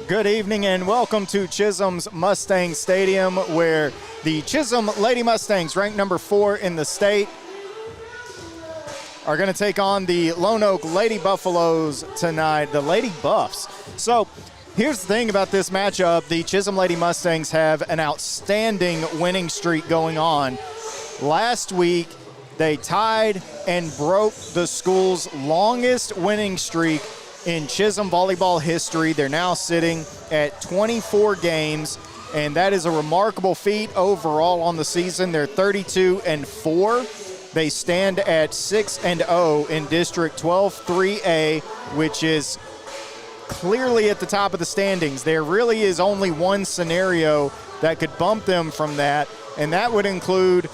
Good evening and welcome to Chisum's Mustang Stadium, where the Chisum Lady Mustangs, ranked number 4 in the state, are going to take on the Lone Oak Lady Buffaloes tonight, the Lady Buffs. So here's the thing about this matchup. The Chisum Lady Mustangs have an outstanding winning streak going on. Last week, they tied and broke the school's longest winning streak in Chisum volleyball history. They're now sitting at 24 games, and that is a remarkable feat overall on the season. They're 32-4. They stand at 6-0 in District 12-3A, which is clearly at the top of the standings. There really is only one scenario that could bump them from that, and that would include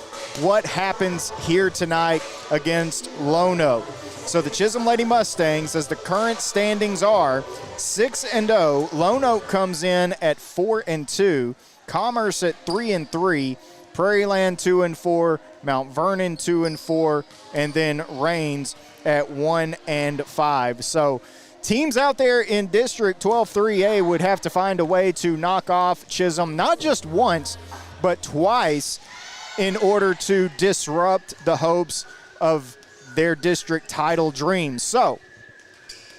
what happens here tonight against Lone Oak. So the Chisum Lady Mustangs, as the current standings are, 6-0. Lone Oak comes in at 4-2. Commerce at 3-3. Prairieland 2-4. Mount Vernon 2-4. And then Rains at 1-5. So teams out there in District 12-3A would have to find a way to knock off Chisum, not just once, but twice, in order to disrupt the hopes of their district title dreams. So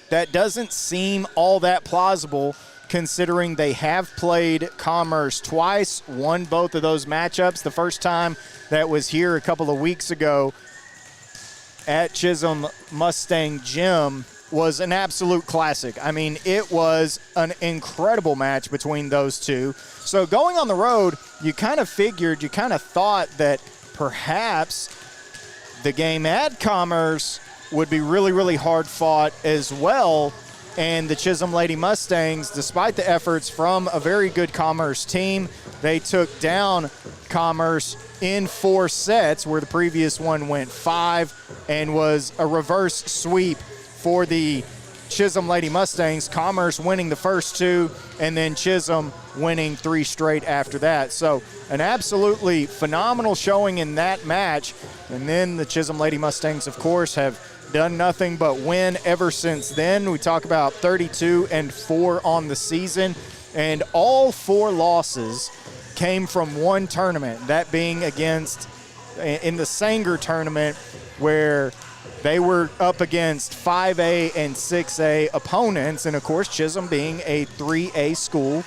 that doesn't seem all that plausible, considering they have played Commerce twice, won both of those matchups. The first time that was here a couple of weeks ago at Chisum Mustang Gym was an absolute classic. I mean, it was an incredible match between those two. So going on the road, you kind of thought that perhaps the game at Commerce would be really, really hard fought as well. And the Chisum Lady Mustangs, despite the efforts from a very good Commerce team, they took down Commerce in 4 sets, where the previous one went 5, and was a reverse sweep for the Chisum Lady Mustangs. Commerce winning the first 2, and then Chisum winning 3 straight after that. So an absolutely phenomenal showing in that match. And then the Chisum Lady Mustangs, of course, have done nothing but win ever since then. We talk about 32-4 on the season, and all 4 losses came from one tournament, that being against, in the Sanger tournament, where they were up against 5A and 6A opponents, and of course Chisum being a 3A school.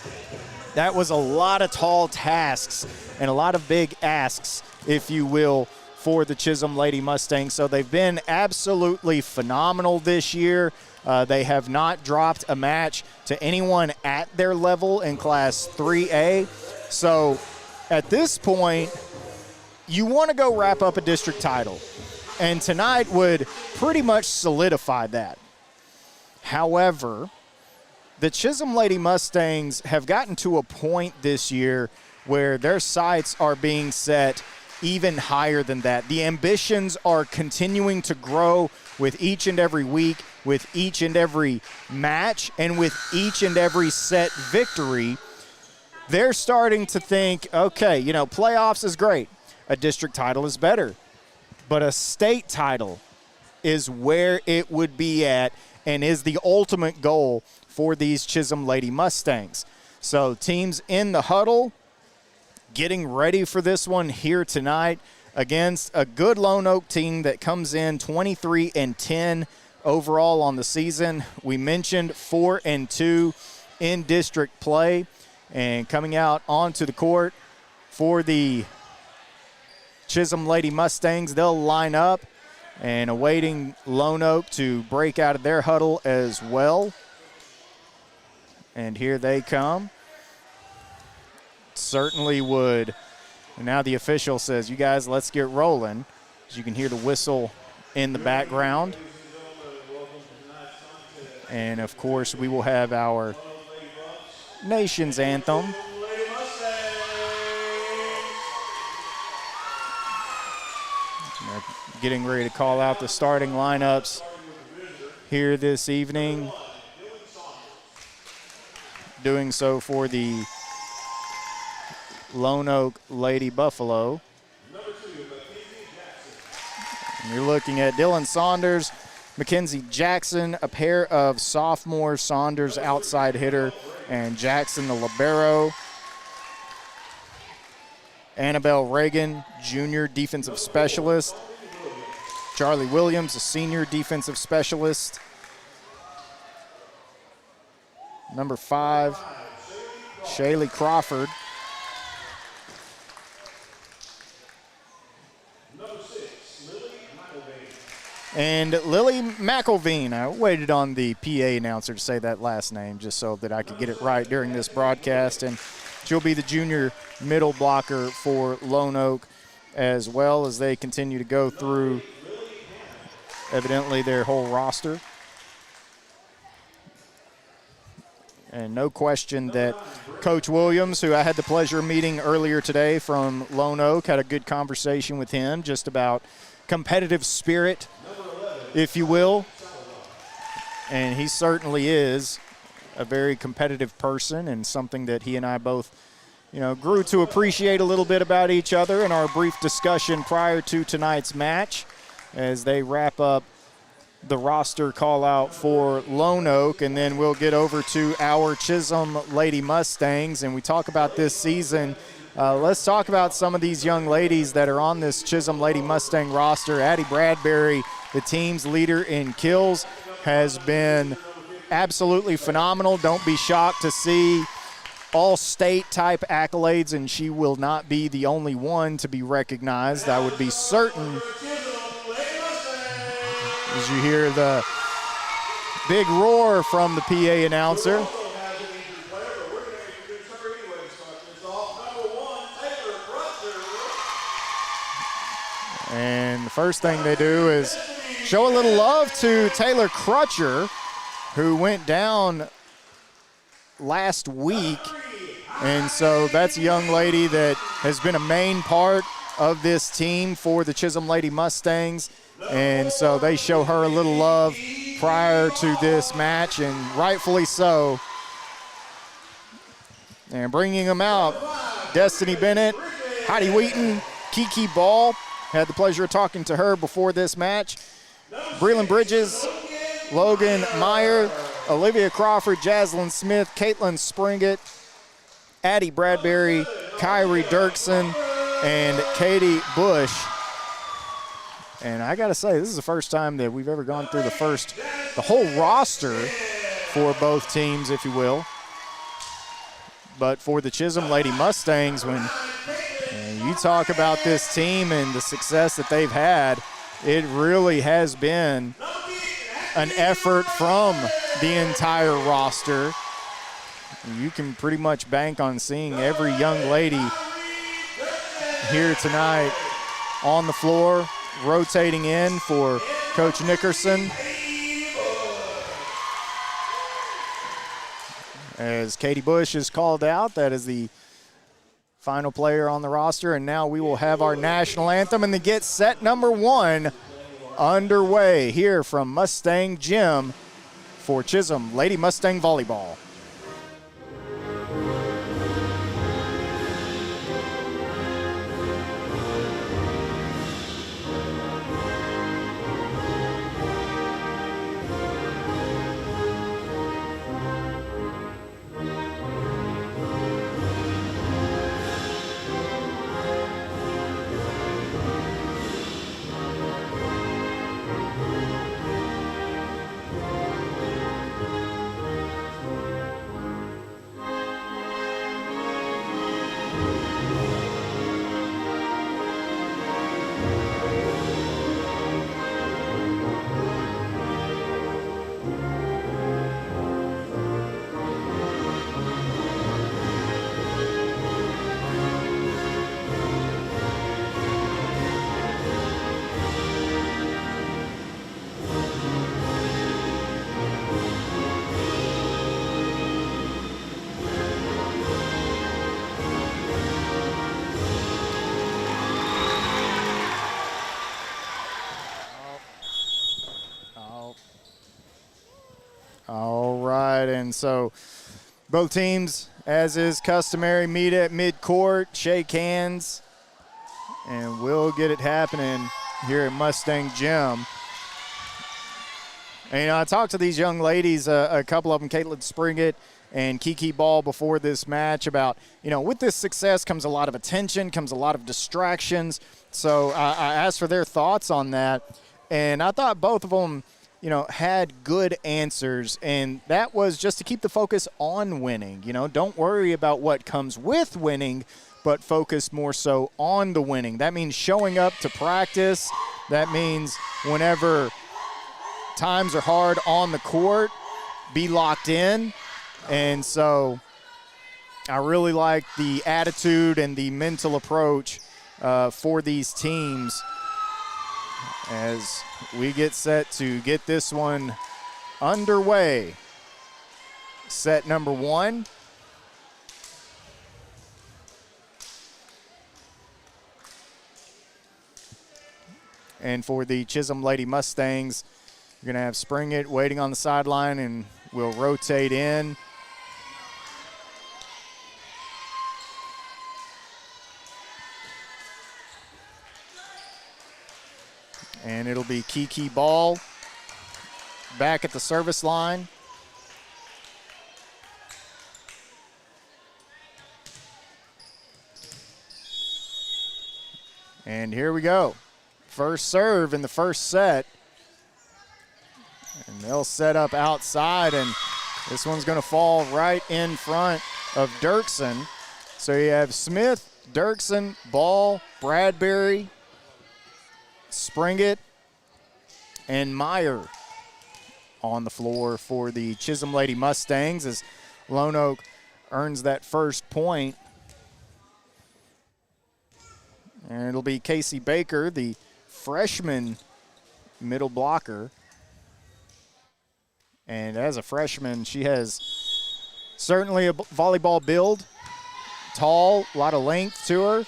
That was a lot of tall tasks and a lot of big asks, if you will, for the Chisum Lady Mustangs. So they've been absolutely phenomenal this year. They have not dropped a match to anyone at their level in Class 3A. So at this point, you want to go wrap up a district title, and tonight would pretty much solidify that. However, the Chisum Lady Mustangs have gotten to a point this year where their sights are being set even higher than that. The ambitions are continuing to grow with each and every week, with each and every match, and with each and every set victory. They're starting to think, okay, playoffs is great. A district title is better. But a state title is where it would be at, and is the ultimate goal for these Chisum Lady Mustangs. So teams in the huddle, getting ready for this one here tonight against a good Lone Oak team that comes in 23-10 overall on the season. We mentioned 4-2 in district play, and coming out onto the court for the Chisum Lady Mustangs, they'll line up and awaiting Lone Oak to break out of their huddle as well. And here they come. Certainly would. And now the official says, you guys, let's get rolling. As you can hear the whistle in the background. And of course, we will have our nation's anthem. Getting ready to call out the starting lineups here this evening. Doing so for the Lone Oak Lady Buffalo. And you're looking at Dylan Saunders, Mackenzie Jackson, a pair of sophomores, Saunders outside hitter, and Jackson the libero. Annabelle Reagan, junior defensive specialist. Charlie Williams, a senior defensive specialist. Number 5, Shaylee Crawford. And Lily McElveen. I waited on the PA announcer to say that last name just so that I could get it right during this broadcast. And she'll be the junior middle blocker for Lone Oak, as well as they continue to go through evidently their whole roster. And no question that Coach Williams, who I had the pleasure of meeting earlier today from Lone Oak, had a good conversation with him just about competitive spirit, if you will. And he certainly is a very competitive person, and something that he and I both, grew to appreciate a little bit about each other in our brief discussion prior to tonight's match as they wrap up the roster call out for Lone Oak, and then we'll get over to our Chisum Lady Mustangs and we talk about this season. Let's talk about some of these young ladies that are on this Chisum Lady Mustang roster. Addie Bradbury, the team's leader in kills, has been absolutely phenomenal. Don't be shocked to see all-state type accolades, and she will not be the only one to be recognized. I would be certain, as you hear the big roar from the PA announcer. And the first thing they do is show a little love to Taylor Crutcher, who went down last week. And so that's a young lady that has been a main part of this team for the Chisum Lady Mustangs. And so they show her a little love prior to this match, and rightfully so. And bringing them out, Destiny Bennett, Heidi Wheaton, Kiki Ball. Had the pleasure of talking to her before this match. Breland Bridges, Logan Meyer, Olivia Crawford, Jaslyn Smith, Caitlin Springett, Addie Bradbury, Kyrie Dirksen, and Katie Bush. And I got to say, this is the first time that we've ever gone through the whole roster for both teams, if you will. But for the Chisum Lady Mustangs, when you talk about this team and the success that they've had, it really has been an effort from the entire roster. You can pretty much bank on seeing every young lady here tonight on the floor, rotating in for Coach Nickerson. As Katie Bush is called out, that is the final player on the roster, and now we will have our national anthem and the Get Set number 1 underway here from Mustang Gym for Chisum Lady Mustang Volleyball. All right, and so both teams, as is customary, meet at midcourt, shake hands, and we'll get it happening here at Mustang Gym. And I talked to these young ladies, a couple of them, Caitlin Springett and Kiki Ball, before this match about, with this success comes a lot of attention, comes a lot of distractions. So I asked for their thoughts on that, and I thought both of them, had good answers, and that was just to keep the focus on winning. Don't worry about what comes with winning, but focus more so on the winning. That means showing up to practice. That means whenever times are hard on the court, be locked in. And so I really like the attitude and the mental approach for these teams as we get set to get this one underway. Set number 1. And for the Chisum Lady Mustangs, you're going to have Springett waiting on the sideline, and we'll rotate in. And it'll be Kiki Ball back at the service line. And here we go. First serve in the first set. And they'll set up outside, and this one's going to fall right in front of Dirksen. So you have Smith, Dirksen, Ball, Bradbury, Springett, and Meyer on the floor for the Chisum Lady Mustangs as Lone Oak earns that first point. And it'll be Casey Baker, the freshman middle blocker. And as a freshman, she has certainly a volleyball build, tall, a lot of length to her.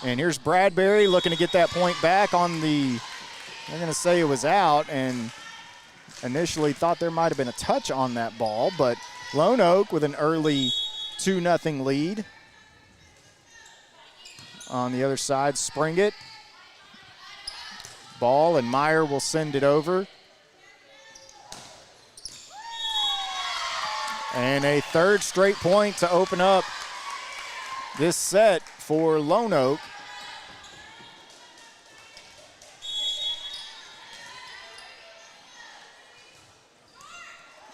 And here's Bradbury looking to get that point back on the, they're going to say it was out, and initially thought there might have been a touch on that ball, but Lone Oak with an early 2-0 lead. On the other side, Springett. Ball, and Meyer will send it over. And a third straight point to open up this set for Lone Oak.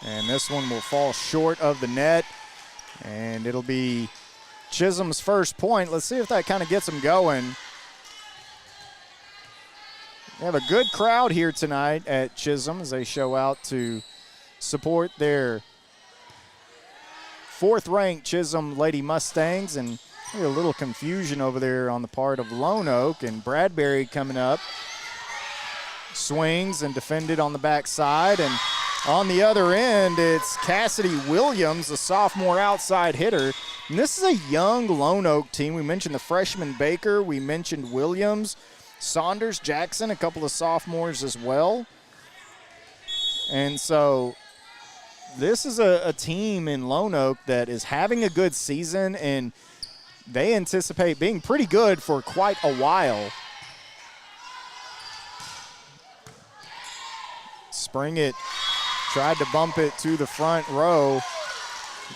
And this one will fall short of the net, and it'll be Chisum's first point. Let's see if that kind of gets them going. They have a good crowd here tonight at Chisum as they show out to support their 4th-ranked Chisum Lady Mustangs, and a little confusion over there on the part of Lone Oak, and Bradbury coming up. Swings and defended on the backside, and on the other end, it's Cassidy Williams, a sophomore outside hitter. And this is a young Lone Oak team. We mentioned the freshman Baker. We mentioned Williams, Saunders, Jackson, a couple of sophomores as well. And so this is a team in Lone Oak that is having a good season, and they anticipate being pretty good for quite a while. Springett tried to bump it to the front row.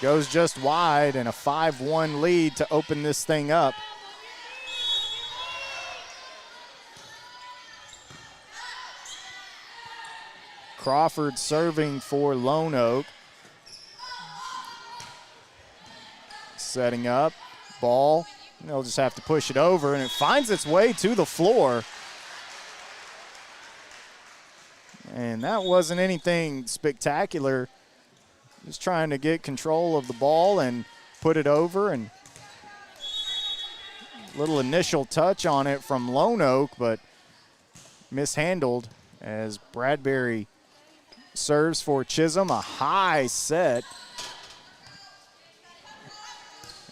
Goes just wide, and a 5-1 lead to open this thing up. Crawford serving for Lone Oak. Setting up, ball. They'll just have to push it over, and it finds its way to the floor. And that wasn't anything spectacular. Just trying to get control of the ball and put it over, and a little initial touch on it from Lone Oak, but mishandled as Bradbury serves for Chisum, a high set.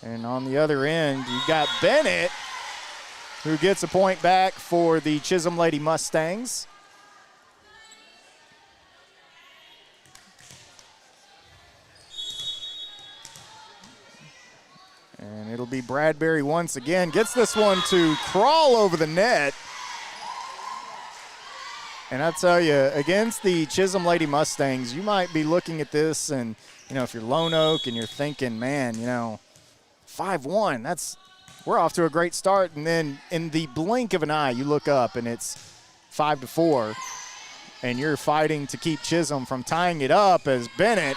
And on the other end, you got Bennett, who gets a point back for the Chisum Lady Mustangs. And it'll be Bradbury once again. Gets this one to crawl over the net. And I tell you, against the Chisum Lady Mustangs, you might be looking at this and, if you're Lone Oak and you're thinking, man, 5-1, we're off to a great start. And then in the blink of an eye, you look up and it's 5-4, and you're fighting to keep Chisum from tying it up as Bennett,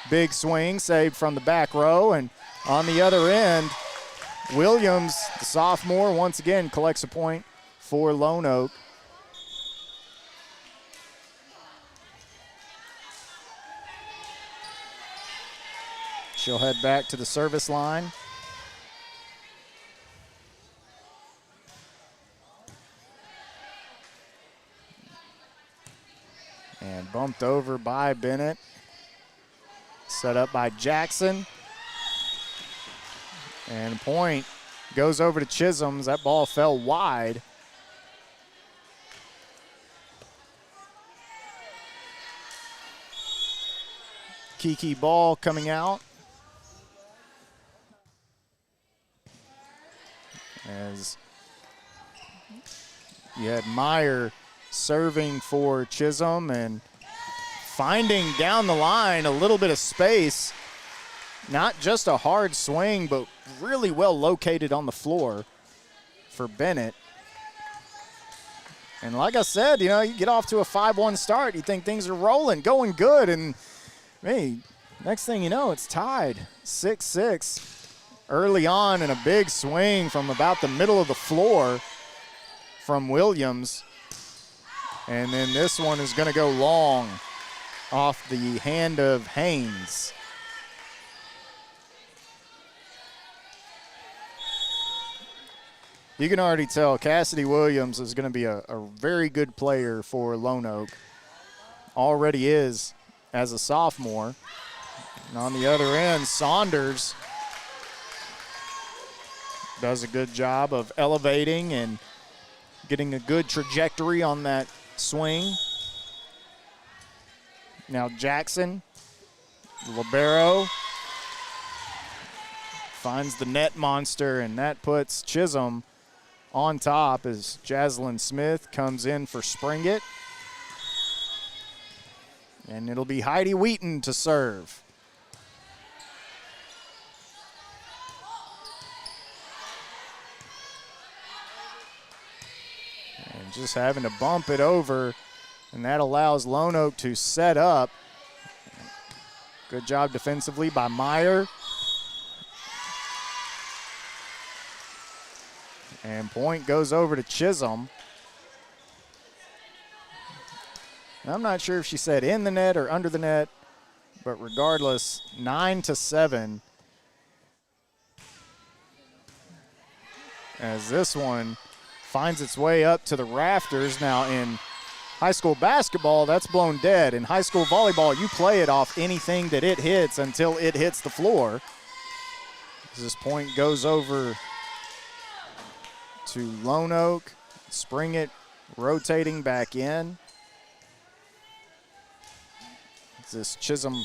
big swing, saved from the back row. And on the other end, Williams, the sophomore, once again collects a point for Lone Oak. She'll head back to the service line. And bumped over by Bennett. Set up by Jackson. And point goes over to Chisum. That ball fell wide. Kiki ball coming out. As you had Meyer serving for Chisum and finding down the line a little bit of space. Not just a hard swing, but really well located on the floor for Bennett. And like I said, you get off to a 5-1 start. You think things are rolling, going good. And, hey, next thing you know, it's tied 6-6. Early on in a big swing from about the middle of the floor from Williams. And then this one is going to go long off the hand of Haynes. You can already tell Cassidy Williams is going to be a very good player for Lone Oak. Already is as a sophomore. And on the other end, Saunders does a good job of elevating and getting a good trajectory on that swing. Now Jackson, libero, finds the net monster, and that puts Chisum on top as Jaslyn Smith comes in for Springett. And it'll be Heidi Wheaton to serve. And just having to bump it over, and that allows Lone Oak to set up. Good job defensively by Meyer. And point goes over to Chisum. I'm not sure if she said in the net or under the net, but regardless, 9-7. As this one finds its way up to the rafters. Now in high school basketball, that's blown dead. In high school volleyball, you play it off anything that it hits until it hits the floor. As this point goes over to Lone Oak. Springett rotating back in. This Chisum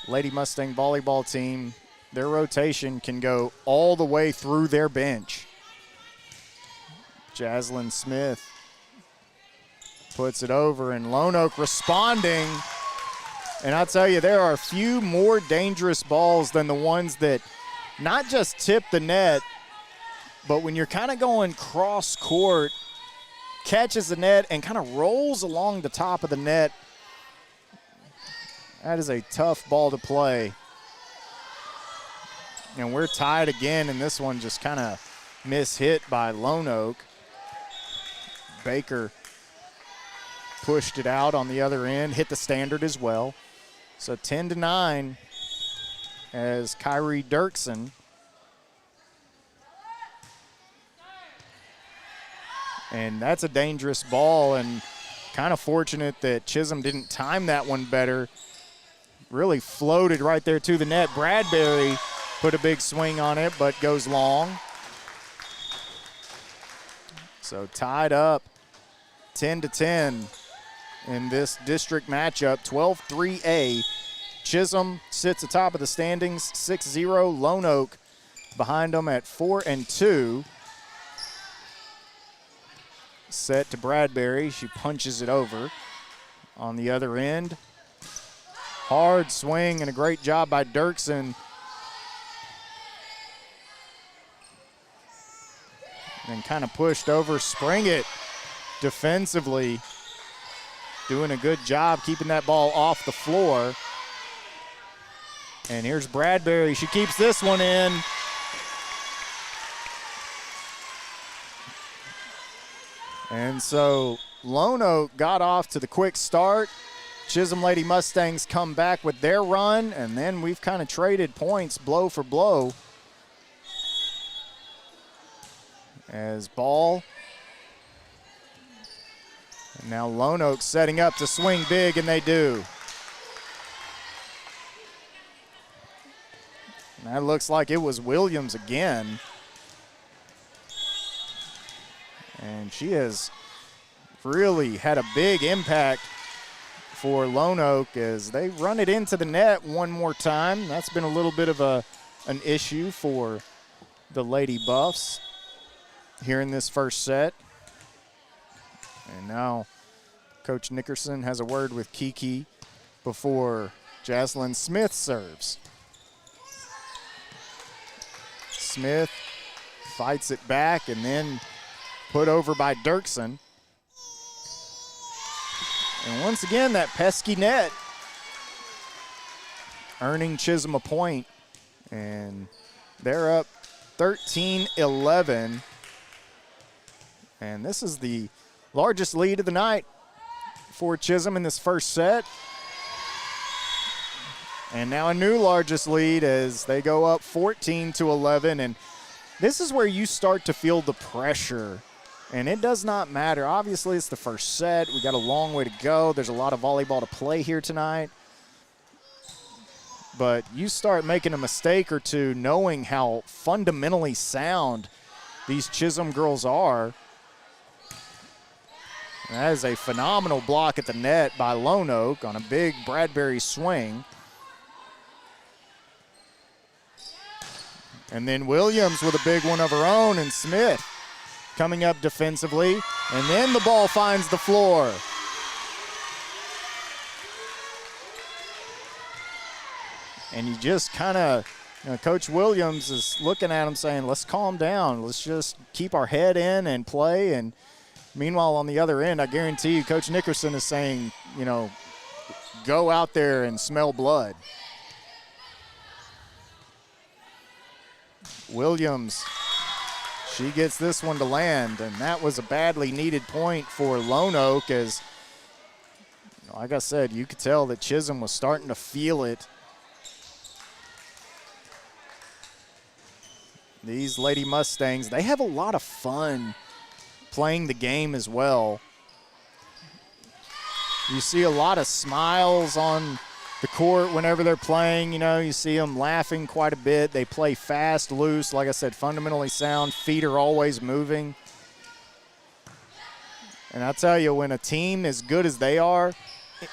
Lady Mustang volleyball team, their rotation can go all the way through their bench. Jaslyn Smith puts it over, and Lone Oak responding. And I'll tell you, there are few more dangerous balls than the ones that not just tip the net, but when you're kind of going cross court, catches the net and kind of rolls along the top of the net. That is a tough ball to play. And we're tied again, and this one just kind of mishit by Lone Oak. Baker pushed it out on the other end, hit the standard as well. So 10-9 as Kyrie Dirksen. And that's a dangerous ball, and kind of fortunate that Chisum didn't time that one better. Really floated right there to the net. Bradbury put a big swing on it, but goes long. So tied up 10-10 in this district matchup, 12-3A. Chisum sits atop of the standings, 6-0. Lone Oak behind them at 4-2. set to Bradbury. She punches it over. On the other end, hard swing and a great job by Dirksen. And kind of pushed over. Springett defensively doing a good job keeping that ball off the floor. And here's Bradbury. She keeps this one in. And so Lone Oak got off to the quick start. Chisum Lady Mustangs come back with their run, and then we've kind of traded points blow for blow. As ball. And now Lone Oak setting up to swing big, and they do. And that looks like it was Williams again. And she has really had a big impact for Lone Oak as they run it into the net one more time. That's been a little bit of an issue for the Lady Buffs here in this first set. And now Coach Nickerson has a word with Kiki before Jaslyn Smith serves. Smith fights it back and then put over by Dirksen. And once again, that pesky net earning Chisum a point. And they're up 13-11. And this is the largest lead of the night for Chisum in this first set. And now a new largest lead as they go up 14-11. And this is where you start to feel the pressure. And it does not matter. Obviously, it's the first set. We got a long way to go. There's a lot of volleyball to play here tonight. But you start making a mistake or two knowing how fundamentally sound these Chisum girls are. And that is a phenomenal block at the net by Lone Oak on a big Bradbury swing. And then Williams with a big one of her own, and Smith coming up defensively, and then the ball finds the floor. And you just kind of, Coach Williams is looking at him saying, let's calm down. Let's just keep our head in and play. And meanwhile, on the other end, I guarantee you, Coach Nickerson is saying, go out there and smell blood. Williams, she gets this one to land, and that was a badly needed point for Lone Oak as, like I said, you could tell that Chisum was starting to feel it. These Lady Mustangs, they have a lot of fun playing the game as well. You see a lot of smiles on the court whenever they're playing. You see them laughing quite a bit. They play fast, loose, like I said, fundamentally sound. Feet are always moving. And I'll tell you, when a team as good as they are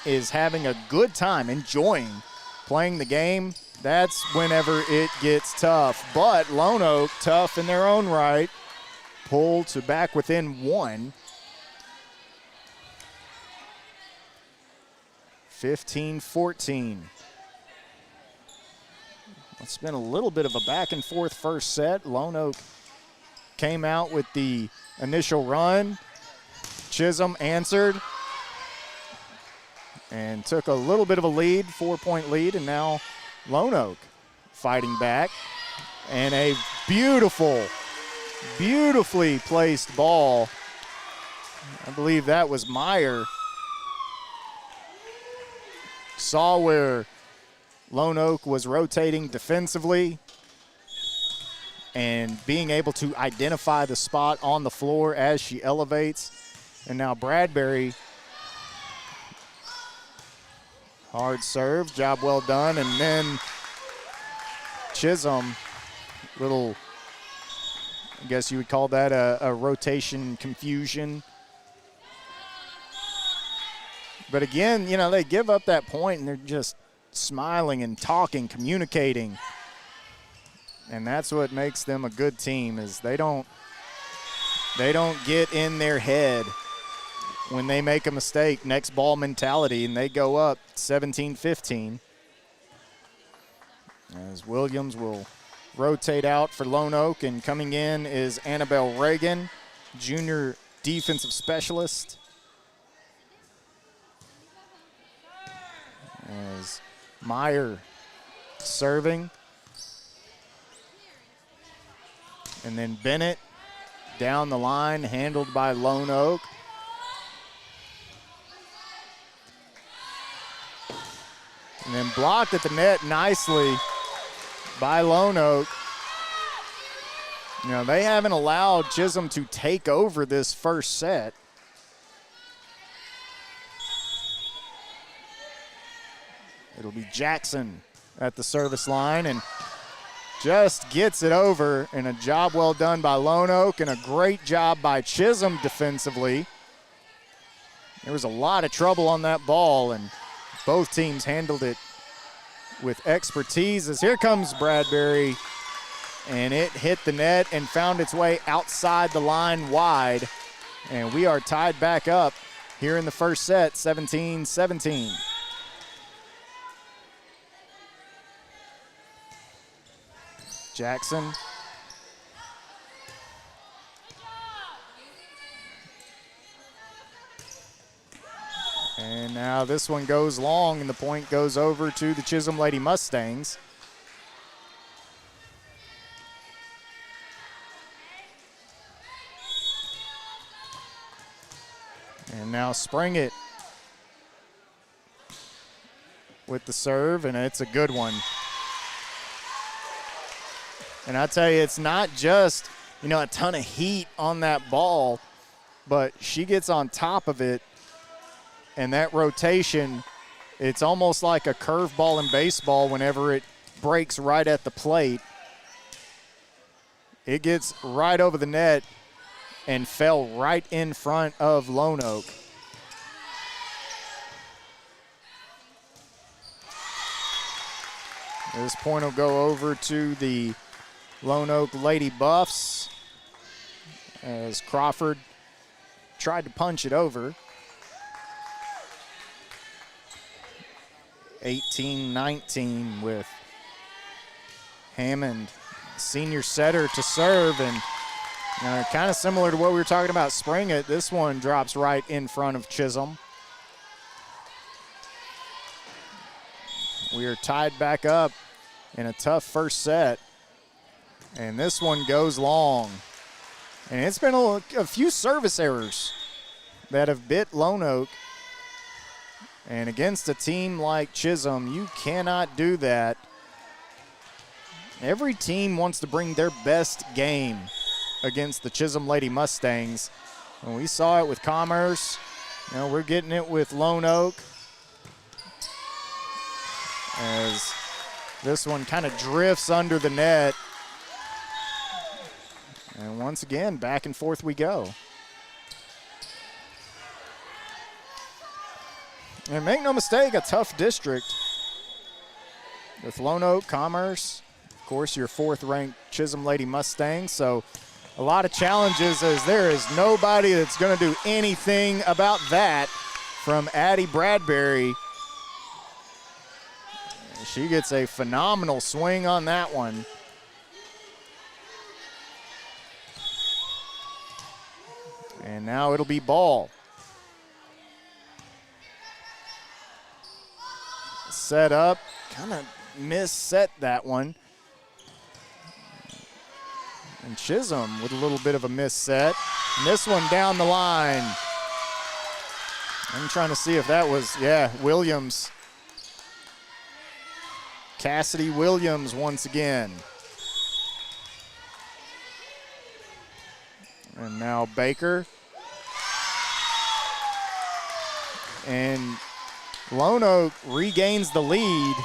is having a good time, enjoying playing the game, that's whenever it gets tough. But Lone Oak, tough in their own right, pull to back within one. 15-14. It's been a little bit of a back and forth first set. Lone Oak came out with the initial run. Chisum answered and took a little bit of a lead, 4-point lead, and now Lone Oak fighting back. And a beautifully placed ball. I believe that was Meyer. Saw where Lone Oak was rotating defensively and being able to identify the spot on the floor as she elevates. And now Bradbury, hard serve, job well done. And then Chisum, little, I guess you would call that a rotation confusion. But again, they give up that point and they're just smiling and talking, communicating. And that's what makes them a good team, is they don't They don't get in their head when they make a mistake. Next ball mentality, and they go up 17-15. As Williams will rotate out for Lone Oak, and coming in is Annabelle Reagan, junior defensive specialist. As Meyer serving. And then Bennett down the line, handled by Lone Oak. And then blocked at the net nicely by Lone Oak. You know, they haven't allowed Chisum to take over this first set. It'll be Jackson at the service line and just gets it over, and a job well done by Lone Oak and a great job by Chisum defensively. There was a lot of trouble on that ball, and both teams handled it with expertise. As here comes Bradbury, and it hit the net and found its way outside the line wide. And we are tied back up here in the first set, 17-17. Jackson. And now this one goes long, and the point goes over to the Chisum Lady Mustangs. And now Spring it with the serve, and it's a good one. And I tell you, it's not just, you know, a ton of heat on that ball, but she gets on top of it, and that rotation, it's almost like a curveball in baseball whenever it breaks right at the plate. It gets right over the net and fell right in front of Lone Oak. This point will go over to the Lone Oak Lady Buffs as Crawford tried to punch it over. 18-19 with Hammond, senior setter, to serve, and kind of similar to what we were talking about Spring It. This one drops right in front of Chisum. We are tied back up in a tough first set. And this one goes long. And it's been a few service errors that have bit Lone Oak. And against a team like Chisum, you cannot do that. Every team wants to bring their best game against the Chisum Lady Mustangs. And we saw it with Commerce. We're getting it with Lone Oak. As this one kind of drifts under the net. And once again, back and forth we go. And make no mistake, a tough district with Lone Oak, Commerce, of course, your fourth-ranked Chisum Lady Mustangs. So a lot of challenges, as there is nobody that's going to do anything about that from Addie Bradbury. She gets a phenomenal swing on that one. And now it'll be ball. Set up, kind of mis-set that one. And Chisum with a little bit of a mis-set. And this one down the line. I'm trying to see if that was, Williams. Cassidy Williams once again. And now Baker. And Lone Oak regains the lead,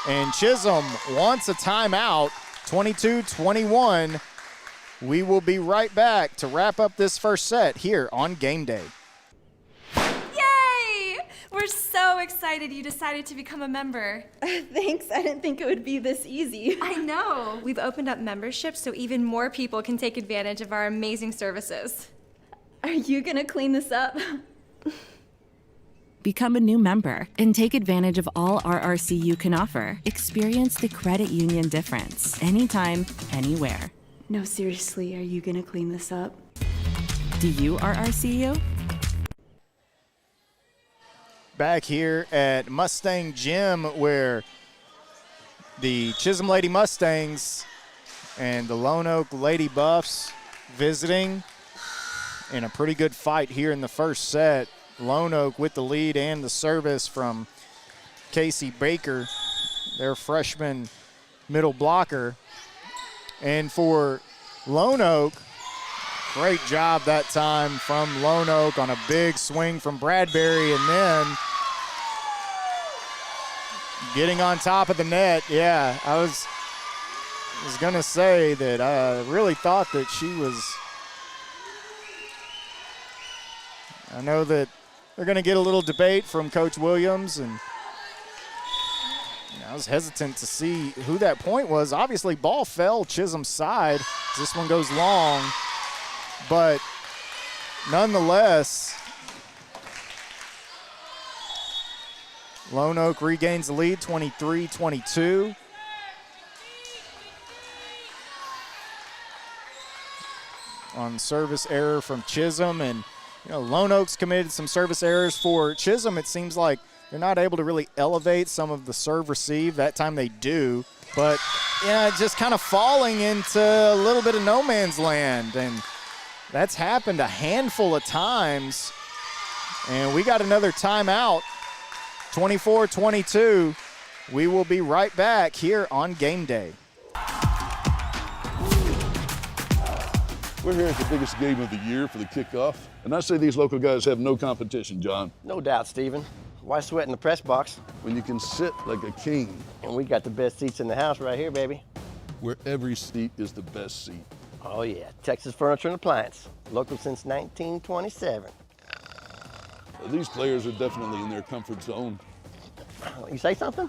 and Chisum wants a timeout, 22-21. We will be right back to wrap up this first set here on Game Day. Yay! We're so excited you decided to become a member. Thanks, I didn't think it would be this easy. I know. We've opened up memberships so even more people can take advantage of our amazing services. Are you gonna clean this up? Become a new member and take advantage of all RRCU can offer. Experience the credit union difference anytime, anywhere. No, seriously, are you gonna clean this up? Do you RRCU? Back here at Mustang Gym, where the Chisum Lady Mustangs and the Lone Oak Lady Buffs visiting in a pretty good fight here in the first set. Lone Oak with the lead and the service from Casey Baker, their freshman middle blocker. And for Lone Oak, great job that time from Lone Oak on a big swing from Bradbury, and then getting on top of the net. Yeah, I was going to say that I really thought that she was. I know that they're going to get a little debate from Coach Williams, and I was hesitant to see who that point was. Obviously, ball fell Chisum's side. This one goes long, but nonetheless, Lone Oak regains the lead, 23-22. On service error from Chisum, and Lone Oak's committed some service errors for Chisum. It seems like they're not able to really elevate some of the serve receive. That time they do, but just kind of falling into a little bit of no man's land, and that's happened a handful of times. And we got another timeout, 24-22. We will be right back here on Game Day. We're here at the biggest game of the year for the kickoff, and I say these local guys have no competition, John. No doubt, Steven. Why sweat in the press box? When you can sit like a king. And we got the best seats in the house right here, baby. Where every seat is the best seat. Oh yeah, Texas Furniture and Appliance. Local since 1927. These players are definitely in their comfort zone. You say something?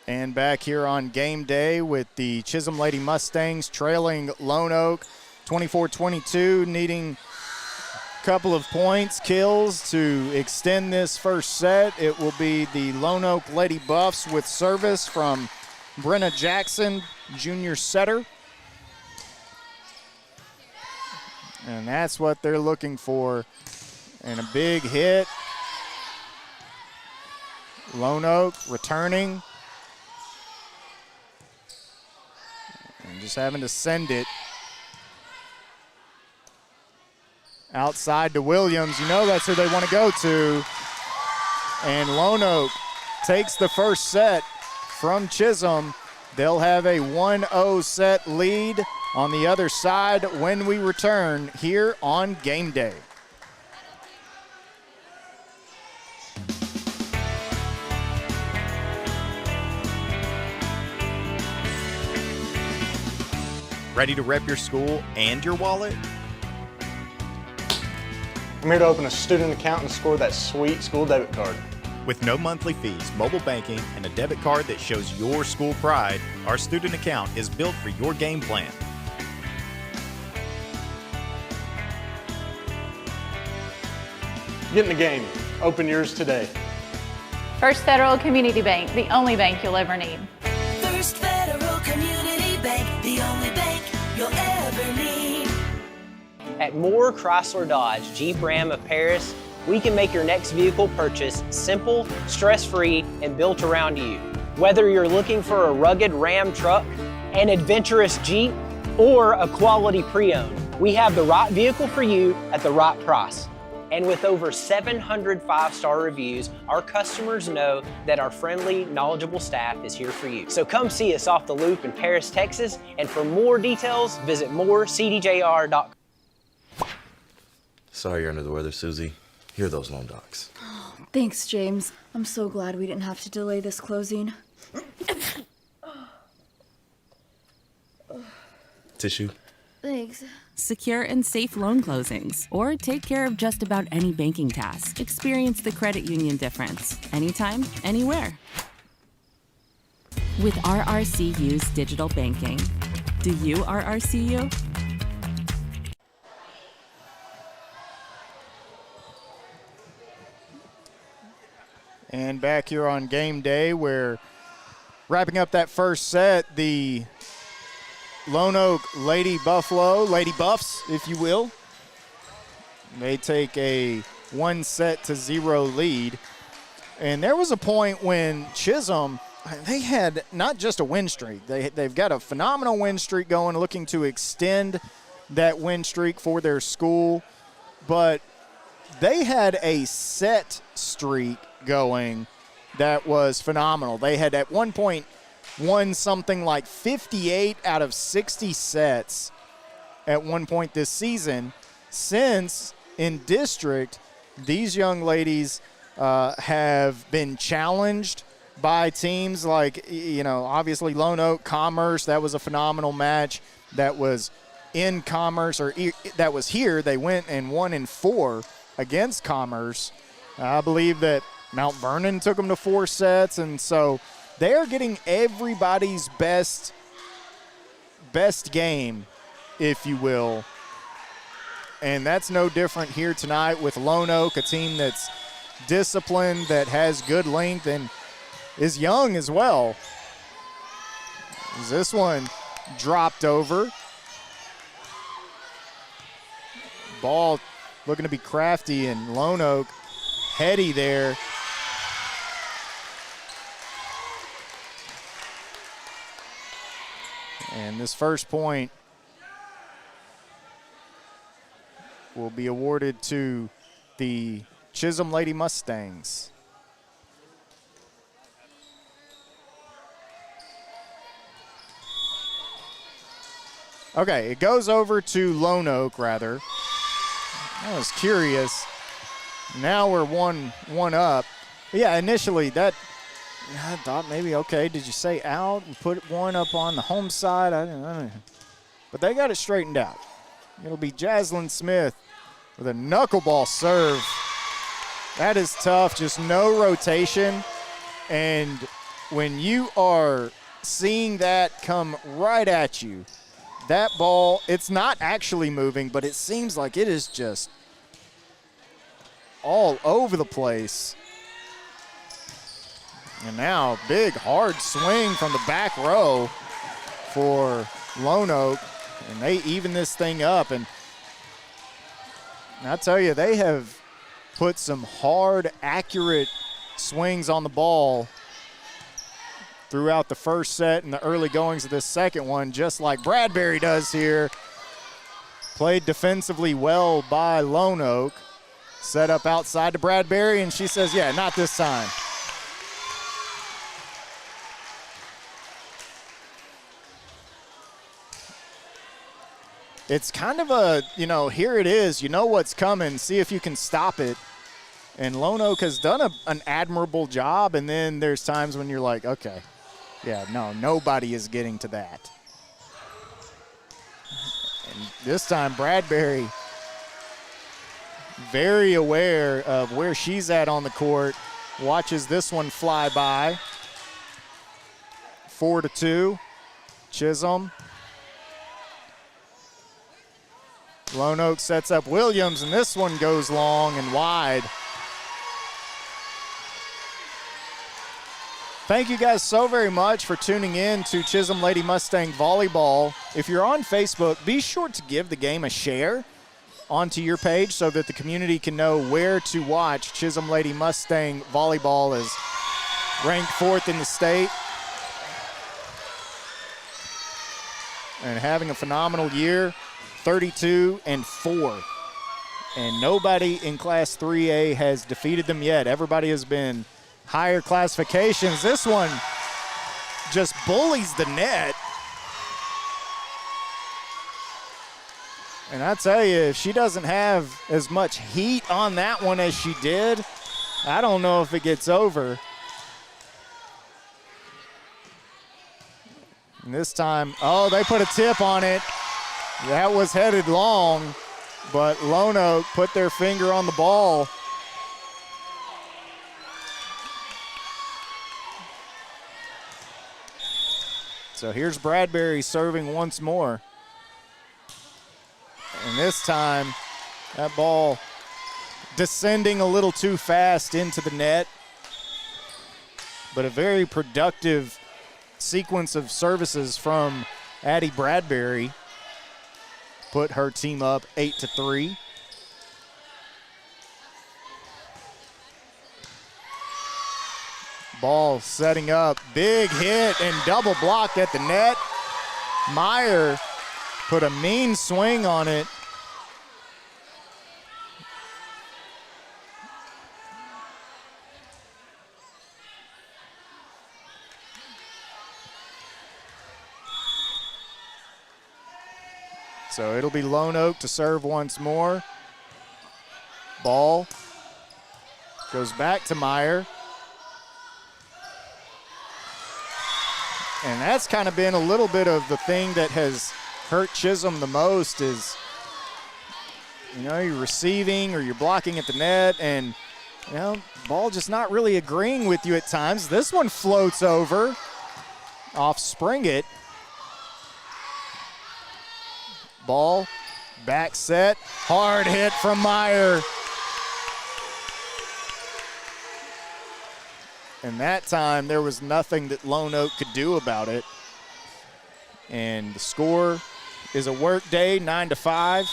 And back here on Game Day with the Chisum Lady Mustangs trailing Lone Oak 24-22, needing a couple of points, kills to extend this first set. It will be the Lone Oak Lady Buffs with service from Brenna Jackson, junior setter. And that's what they're looking for. And a big hit. Lone Oak returning. And just having to send it outside to Williams. That's who they want to go to. And Lone Oak takes the first set from Chisum. They'll have a 1-0 set lead on the other side when we return here on Game Day. Ready to rep your school and your wallet? I'm here to open a student account and score that sweet school debit card. With no monthly fees, mobile banking, and a debit card that shows your school pride, our student account is built for your game plan. Get in the game. Open yours today. First Federal Community Bank, the only bank you'll ever need. First Federal Community Bank, the only bank you'll ever need. At Moore Chrysler Dodge Jeep Ram of Paris, we can make your next vehicle purchase simple, stress-free, and built around you. Whether you're looking for a rugged Ram truck, an adventurous Jeep, or a quality pre-owned, we have the right vehicle for you at the right price. And with over 700 five-star reviews, our customers know that our friendly, knowledgeable staff is here for you. So come see us off the Loop in Paris, Texas, and for more details, visit morecdjr.com. Sorry you're under the weather, Susie. Here are those loan docs. Oh, thanks, James. I'm so glad we didn't have to delay this closing. Tissue? Thanks. Secure and safe loan closings, or take care of just about any banking task. Experience the credit union difference anytime, anywhere. With RRCU's digital banking, Do you RRCU? And back here on game day, we're wrapping up that first set. The Lone Oak Lady Buffs, if you will. They take a 1-0 lead. And there was a point when Chisum, they had not just a win streak. They've got a phenomenal win streak going, looking to extend that win streak for their school. But they had a set streak going that was phenomenal. They had at one point won something like 58 out of 60 sets at one point this season. Since in district, these young ladies have been challenged by teams like, obviously Lone Oak, Commerce. That was a phenomenal match. That was in Commerce, or that was here. They went and won in 4 against Commerce. I believe that Mount Vernon took them to 4 sets, and so they are getting everybody's best game, if you will. And that's no different here tonight with Lone Oak, a team that's disciplined, that has good length, and is young as well. This one dropped over. Ball looking to be crafty, and Lone Oak heady there. And this first point will be awarded to the Chisum Lady Mustangs. Okay, it goes over to Lone Oak, rather. I was curious. Now we're one up. Yeah, initially I thought maybe, okay, did you say out and put one up on the home side? I don't know. But they got it straightened out. It'll be Jaslyn Smith with a knuckleball serve. That is tough, just no rotation. And when you are seeing that come right at you, that ball, it's not actually moving, but it seems like it is just all over the place. And now, big, hard swing from the back row for Lone Oak, and they even this thing up. And I tell you, they have put some hard, accurate swings on the ball throughout the first set and the early goings of this second one, just like Bradbury does here. Played defensively well by Lone Oak. Set up outside to Bradbury, and she says, yeah, not this time. It's kind of a, here it is. You know what's coming. See if you can stop it. And Lone Oak has done an admirable job, and then there's times when you're like, okay, yeah, no, nobody is getting to that. And this time, Bradbury, very aware of where she's at on the court, watches this one fly by. 4-2, Chisum. Lone Oak sets up Williams, and this one goes long and wide. Thank you guys so very much for tuning in to Chisum Lady Mustang Volleyball. If you're on Facebook, be sure to give the game a share onto your page so that the community can know where to watch. Chisum Lady Mustang Volleyball is ranked 4th in the state and having a phenomenal year. 32-4, and nobody in Class 3A has defeated them yet. Everybody has been higher classifications. This one just bullies the net. And I tell you, if she doesn't have as much heat on that one as she did, I don't know if it gets over. And this time, oh, they put a tip on it. That was headed long, but Lone Oak put their finger on the ball. So here's Bradbury serving once more. And this time, that ball descending a little too fast into the net. But a very productive sequence of services from Addie Bradbury put her team up 8-3. Ball setting up, big hit and double block at the net. Meyer put a mean swing on it. So it'll be Lone Oak to serve once more. Ball goes back to Meyer. And that's kind of been a little bit of the thing that has hurt Chisum the most is, you're receiving or you're blocking at the net and, ball just not really agreeing with you at times. This one floats over off Springett. Ball, back set, hard hit from Meyer. And that time, there was nothing that Lone Oak could do about it. And the score is a work day, 9-5.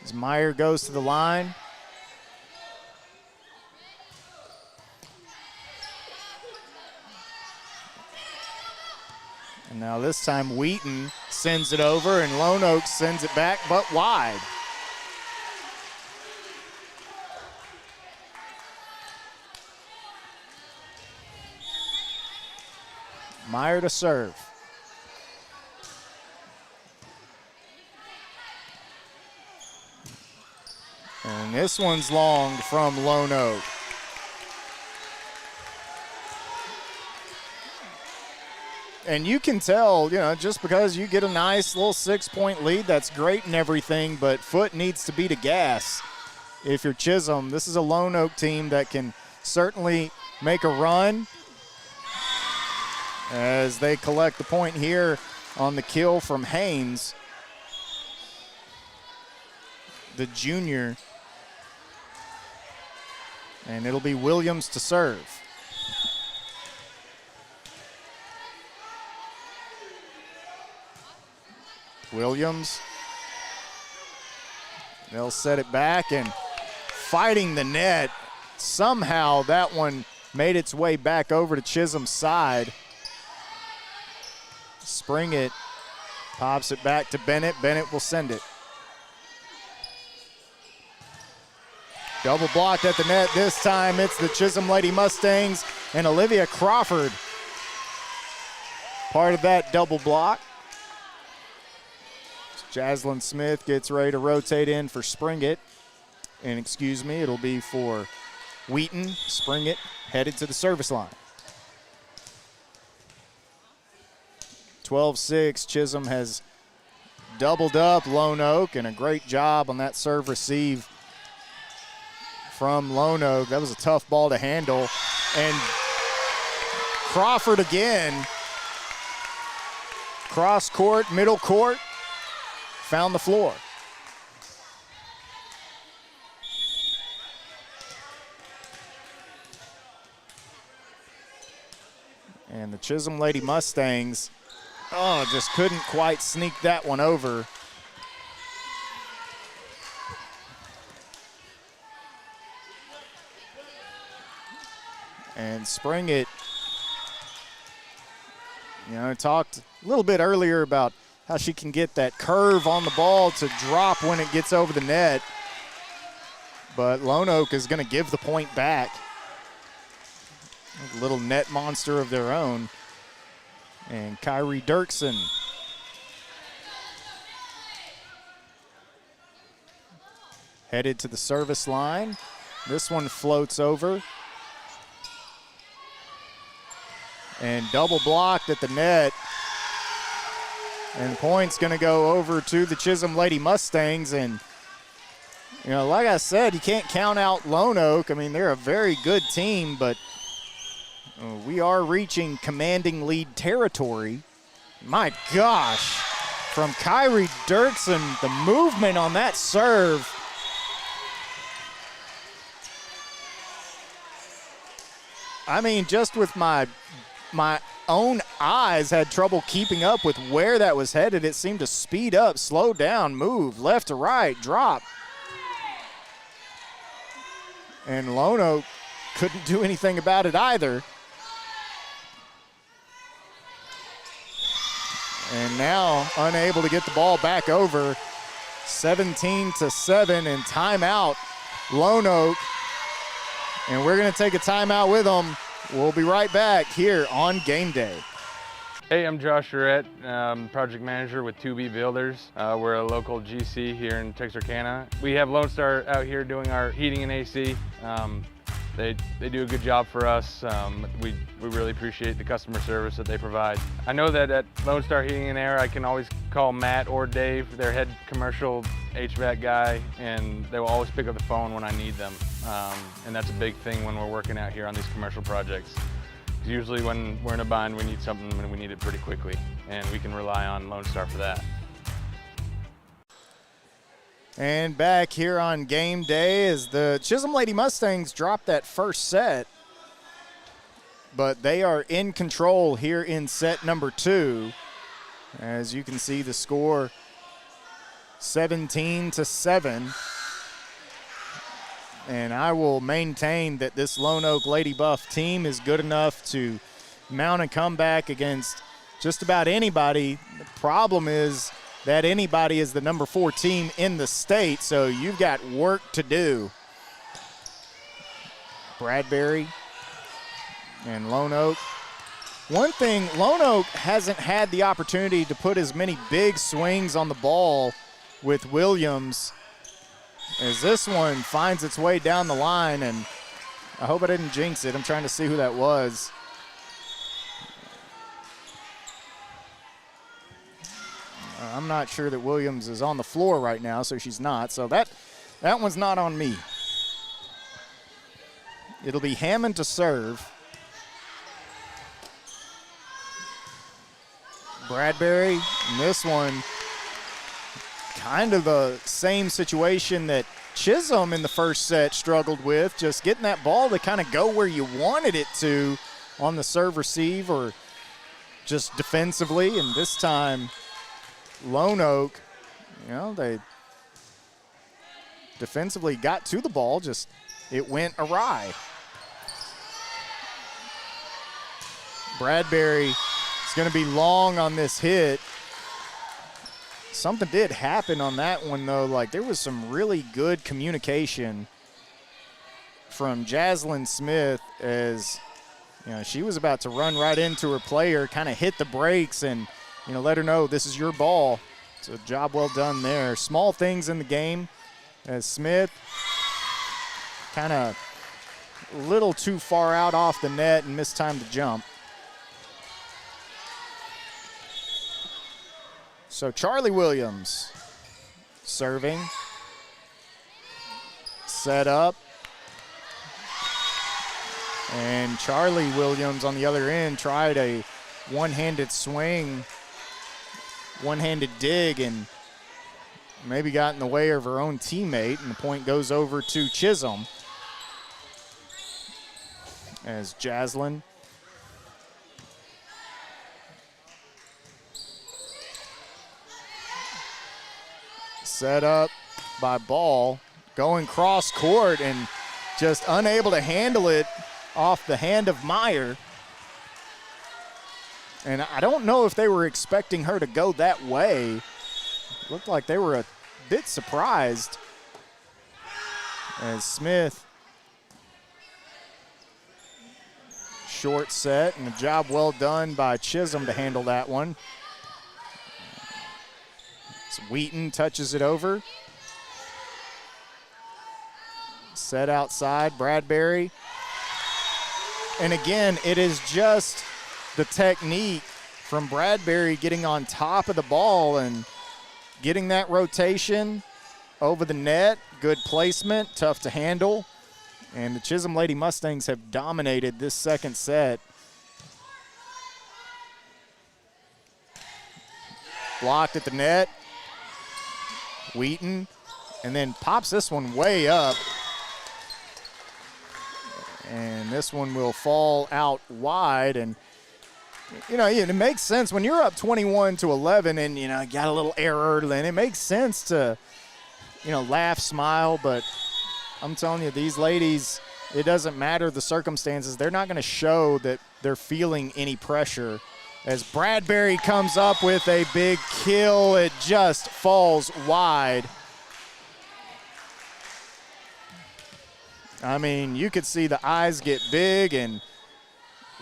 As Meyer goes to the line. And now this time, Wheaton sends it over, and Lone Oak sends it back, but wide. Meyer to serve. And this one's long from Lone Oak. And you can tell, just because you get a nice little 6-point lead, that's great and everything, but foot needs to be to gas. If you're Chisum, this is a Lone Oak team that can certainly make a run as they collect the point here on the kill from Haynes, the junior. And it'll be Williams to serve. Williams, they'll set it back and fighting the net. Somehow that one made its way back over to Chisum's side. Springett pops it back to Bennett. Bennett will send it. Double blocked at the net. This time it's the Chisum Lady Mustangs and Olivia Crawford. Part of that double block. Jaslyn Smith gets ready to rotate in for Springett. And it'll be for Wheaton. Springett headed to the service line. 12-6, Chisum has doubled up Lone Oak, and a great job on that serve receive from Lone Oak. That was a tough ball to handle. And Crawford again, cross court, middle court, found the floor. And the Chisum Lady Mustangs, just couldn't quite sneak that one over. And Springett, talked a little bit earlier about how she can get that curve on the ball to drop when it gets over the net. But Lone Oak is going to give the point back. A little net monster of their own. And Kyrie Dirksen headed to the service line. This one floats over. And double blocked at the net. And the point's going to go over to the Chisum Lady Mustangs. And, like I said, you can't count out Lone Oak. I mean, they're a very good team, but We are reaching commanding lead territory. My gosh, from Kyrie Dirksen, the movement on that serve. I mean, just with my own eyes had trouble keeping up with where that was headed. It seemed to speed up, slow down, move, left to right, drop. And Lone Oak couldn't do anything about it either. And now unable to get the ball back over. 17-7 and timeout, Lone Oak. And we're going to take a timeout with them. We'll be right back here on Game Day. Hey, I'm Josh Charette, project manager with 2B Builders. We're a local GC here in Texarkana. We have Lone Star out here doing our heating and AC. They do a good job for us. We really appreciate the customer service that they provide. I know that at Lone Star Heating and Air, I can always call Matt or Dave, their head commercial HVAC guy, and they will always pick up the phone when I need them. And that's a big thing when we're working out here on these commercial projects. Usually when we're in a bind, we need something and we need it pretty quickly, and we can rely on Lone Star for that. And back here on Game Day as the Chisum Lady Mustangs drop that first set, but they are in control here in set number 2. As you can see, the score 17-7. And I will maintain that this Lone Oak Lady Buff team is good enough to mount a comeback against just about anybody. The problem is that anybody is the number 4 team in the state, so you've got work to do. Bradbury and Lone Oak. One thing, Lone Oak hasn't had the opportunity to put as many big swings on the ball with Williams as this one finds its way down the line, and I hope I didn't jinx it. I'm trying to see who that was. I'm not sure that Williams is on the floor right now, so she's not. So that one's not on me. It'll be Hammond to serve. Bradbury, and this one, kind of the same situation that Chisum in the first set struggled with, just getting that ball to kind of go where you wanted it to on the serve receive or just defensively. And this time, Lone Oak, they defensively got to the ball, just it went awry. Bradbury is going to be long on this hit. Something did happen on that one, though. Like, there was some really good communication from Jaslyn Smith as, she was about to run right into her player, kind of hit the brakes and, let her know this is your ball. It's a job well done there. Small things in the game as Smith kind of a little too far out off the net and missed time to jump. So Charlie Williams serving, set up, and Charlie Williams on the other end tried a one-handed swing, one-handed dig, and maybe got in the way of her own teammate, and the point goes over to Chisum as Jaslyn set up by Ball, going cross court and just unable to handle it off the hand of Meyer. And I don't know if they were expecting her to go that way. Looked like they were a bit surprised as Smith, short set, and a job well done by Chisum to handle that one. Wheaton touches it over. Set outside, Bradbury. And again, it is just the technique from Bradbury getting on top of the ball and getting that rotation over the net. Good placement, tough to handle. And the Chisum Lady Mustangs have dominated this second set. Blocked at the net. Wheaton, and then pops this one way up. And this one will fall out wide. And, you know, it makes sense when you're up 21-11 and, you know, got a little error, and it makes sense to, you know, laugh, smile. But I'm telling you, these ladies, it doesn't matter the circumstances. They're not going to show that they're feeling any pressure. As Bradbury comes up with a big kill, it just falls wide. I mean, you could see the eyes get big, and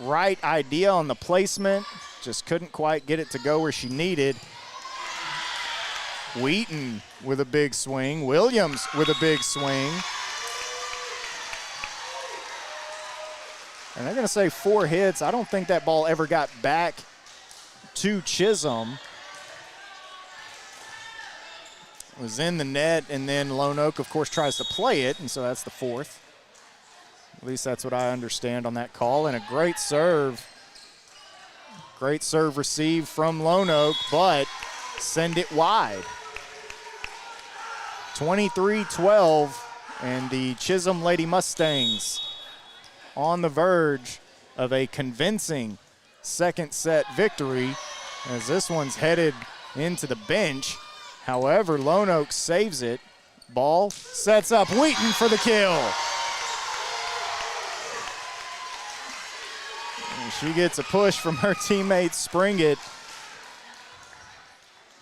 right idea on the placement. Just couldn't quite get it to go where she needed. Wheaton with a big swing. Williams with a big swing. And they're going to say 4 hits. I don't think that ball ever got back to Chisum. It was in the net, and then Lone Oak, of course, tries to play it, and so that's the 4th. At least that's what I understand on that call. And a great serve. Great serve received from Lone Oak, but send it wide. 23-12, and the Chisum Lady Mustangs on the verge of a convincing second set victory, as this one's headed into the bench. However, Lone Oak saves it. Ball sets up Wheaton for the kill. And she gets a push from her teammate Springett.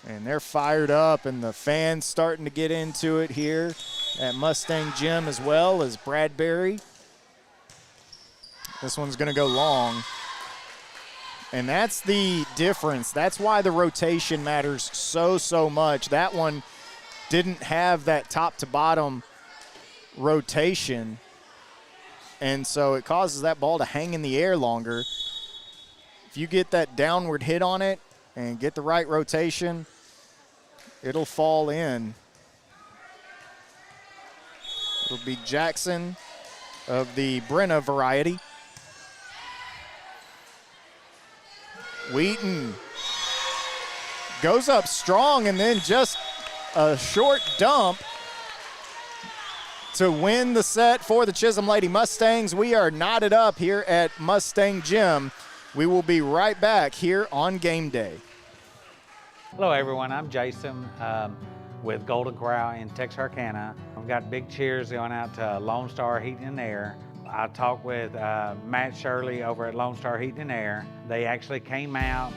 And they're fired up, and the fans starting to get into it here at Mustang Gym as well as Bradbury. This one's going to go long. And that's the difference. That's why the rotation matters so much. That one didn't have that top to bottom rotation. And so it causes that ball to hang in the air longer. If you get that downward hit on it and get the right rotation, it'll fall in. It'll be Jackson of the Brenna variety. Wheaton goes up strong, and then just a short dump to win the set for the Chisum Lady Mustangs. We are knotted up here at Mustang Gym. We will be right back here on Game Day. Hello everyone, I'm Jason with Golden Corral in Texarkana. I've got big cheers going out to Lone Star Heating and Air. I talked with Matt Shirley over at Lone Star Heating and Air. They actually came out,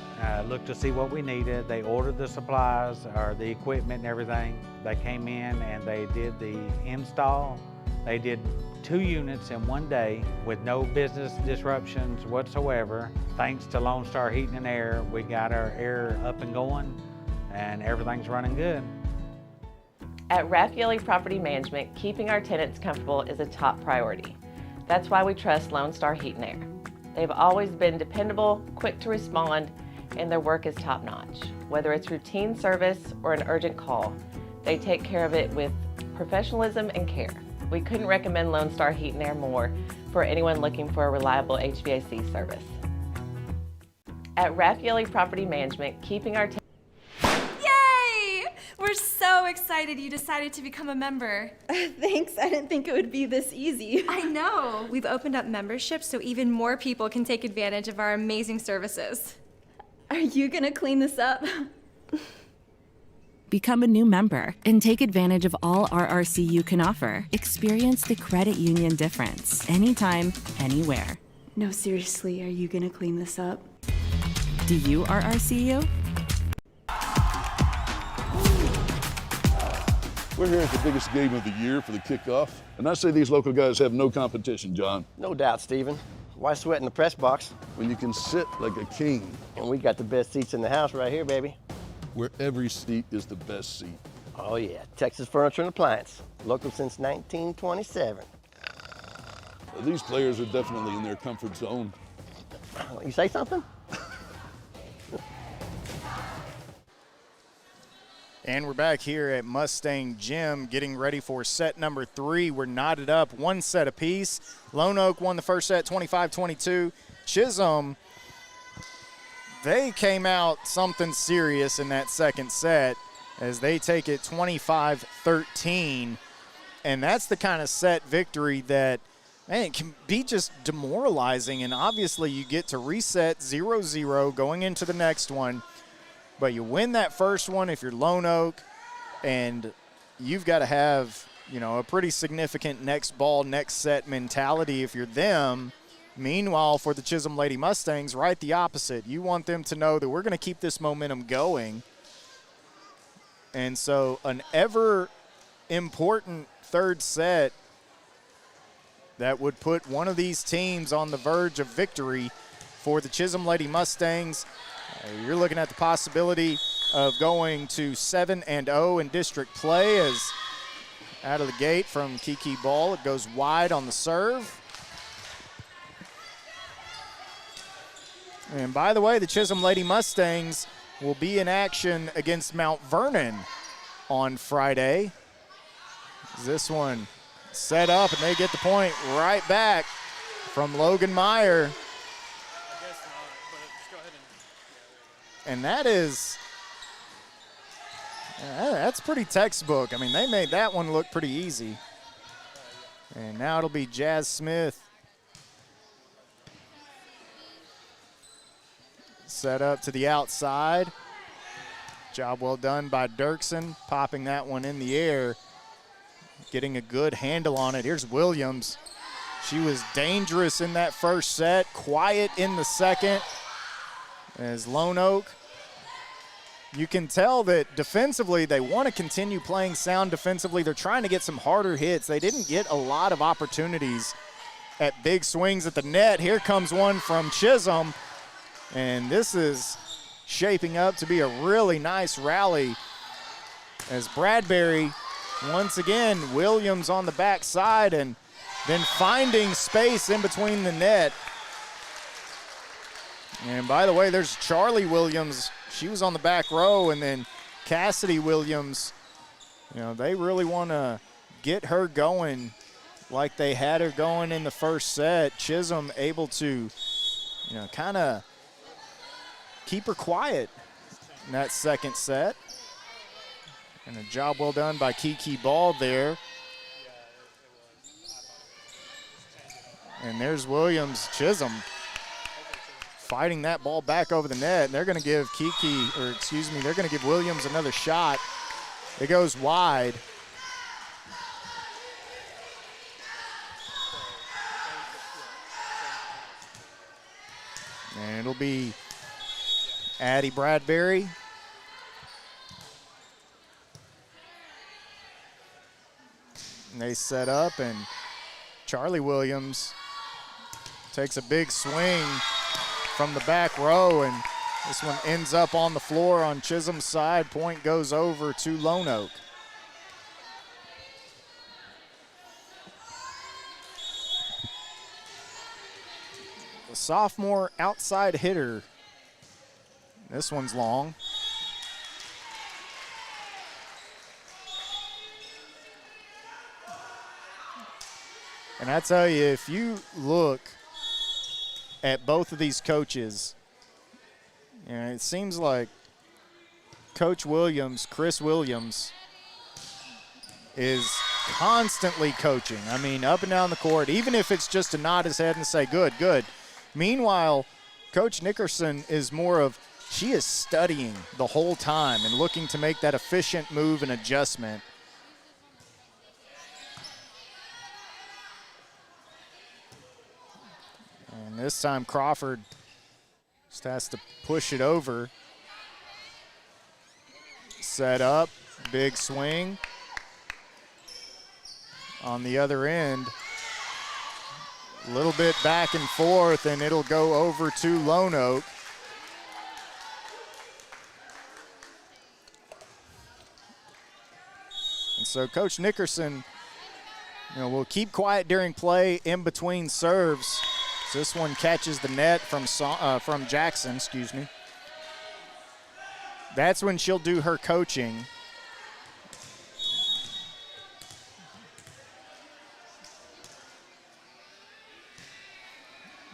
looked to see what we needed. They ordered the supplies or the equipment and everything. They came in and they did the install. They did 2 units in 1 day with no business disruptions whatsoever. Thanks to Lone Star Heating and Air, we got our air up and going and everything's running good. At Raffaele Property Management, keeping our tenants comfortable is a top priority. That's why we trust Lone Star Heat and Air. They've always been dependable, quick to respond, and their work is top-notch. Whether it's routine service or an urgent call, they take care of it with professionalism and care. We couldn't recommend Lone Star Heat and Air more for anyone looking for a reliable HVAC service. At Raffaele Property Management, keeping our Yay! We're so excited you decided to become a member. Thanks, I didn't think it would be this easy. I know. We've opened up memberships so even more people can take advantage of our amazing services. Are you gonna clean this up? Become a new member and take advantage of all RRCU can offer. Experience the credit union difference anytime, anywhere. No, seriously, are you gonna clean this up? Do you RRCU? We're here at the biggest game of the year for the kickoff, and I say these local guys have no competition, John. No doubt, Stephen. Why sweat in the press box? When you can sit like a king. And we got the best seats in the house right here, baby. Where every seat is the best seat. Oh yeah, Texas Furniture and Appliance. Local since 1927. These players are definitely in their comfort zone. You say something? And we're back here at Mustang Gym getting ready for set number 3. We're knotted up 1 set apiece. Lone Oak won the first set 25-22. Chisum, they came out something serious in that second set as they take it 25-13. And that's the kind of set victory that, man, it can be just demoralizing. And obviously you get to reset 0-0 going into the next one. But you win that first one if you're Lone Oak, and you've got to have, you know, a pretty significant next ball, next set mentality if you're them. Meanwhile, for the Chisum Lady Mustangs, right the opposite. You want them to know that we're going to keep this momentum going. And so an ever important third set that would put one of these teams on the verge of victory for the Chisum Lady Mustangs. You're looking at the possibility of going to 7-0 in district play as out of the gate from Kiki Ball. It goes wide on the serve. And by the way, the Chisum Lady Mustangs will be in action against Mount Vernon on Friday. This one set up, and they get the point right back from Logan Meyer. And that's pretty textbook. I mean, they made that one look pretty easy. And now it'll be Jazz Smith. Set up to the outside. Job well done by Dirksen, popping that one in the air, getting a good handle on it. Here's Williams. She was dangerous in that first set, quiet in the second. As Lone Oak, you can tell that defensively they want to continue playing sound defensively. They're trying to get some harder hits. They didn't get a lot of opportunities at big swings at the net. Here comes one from Chisum, and this is shaping up to be a really nice rally as Bradbury, once again, Williams on the backside and then finding space in between the net. And by the way, there's Charlie Williams. She was on the back row, and then Cassidy Williams. You know, they really want to get her going like they had her going in the first set. Chisum able to, you know, kind of keep her quiet in that second set. And a job well done by Kiki Ball there. And there's Williams, Chisum fighting that ball back over the net. And they're going to give they're going to give Williams another shot. It goes wide. And it'll be Addie Bradbury. And they set up, and Charlie Williams takes a big swing from the back row, and this one ends up on the floor on Chisum's side. Point goes over to Lone Oak. The sophomore outside hitter. This one's long. And I tell you, if you look at both of these coaches, you know, it seems like Coach Williams, Chris Williams, is constantly coaching. I mean, up and down the court, even if it's just to nod his head and say, good, good. Meanwhile, Coach Nickerson is more of, she is studying the whole time and looking to make that efficient move and adjustment. And this time Crawford just has to push it over. Set up, big swing. On the other end, a little bit back and forth, and it'll go over to Lone Oak. And so Coach Nickerson, you know, will keep quiet during play in between serves. So this one catches the net from Jackson, excuse me. That's when she'll do her coaching.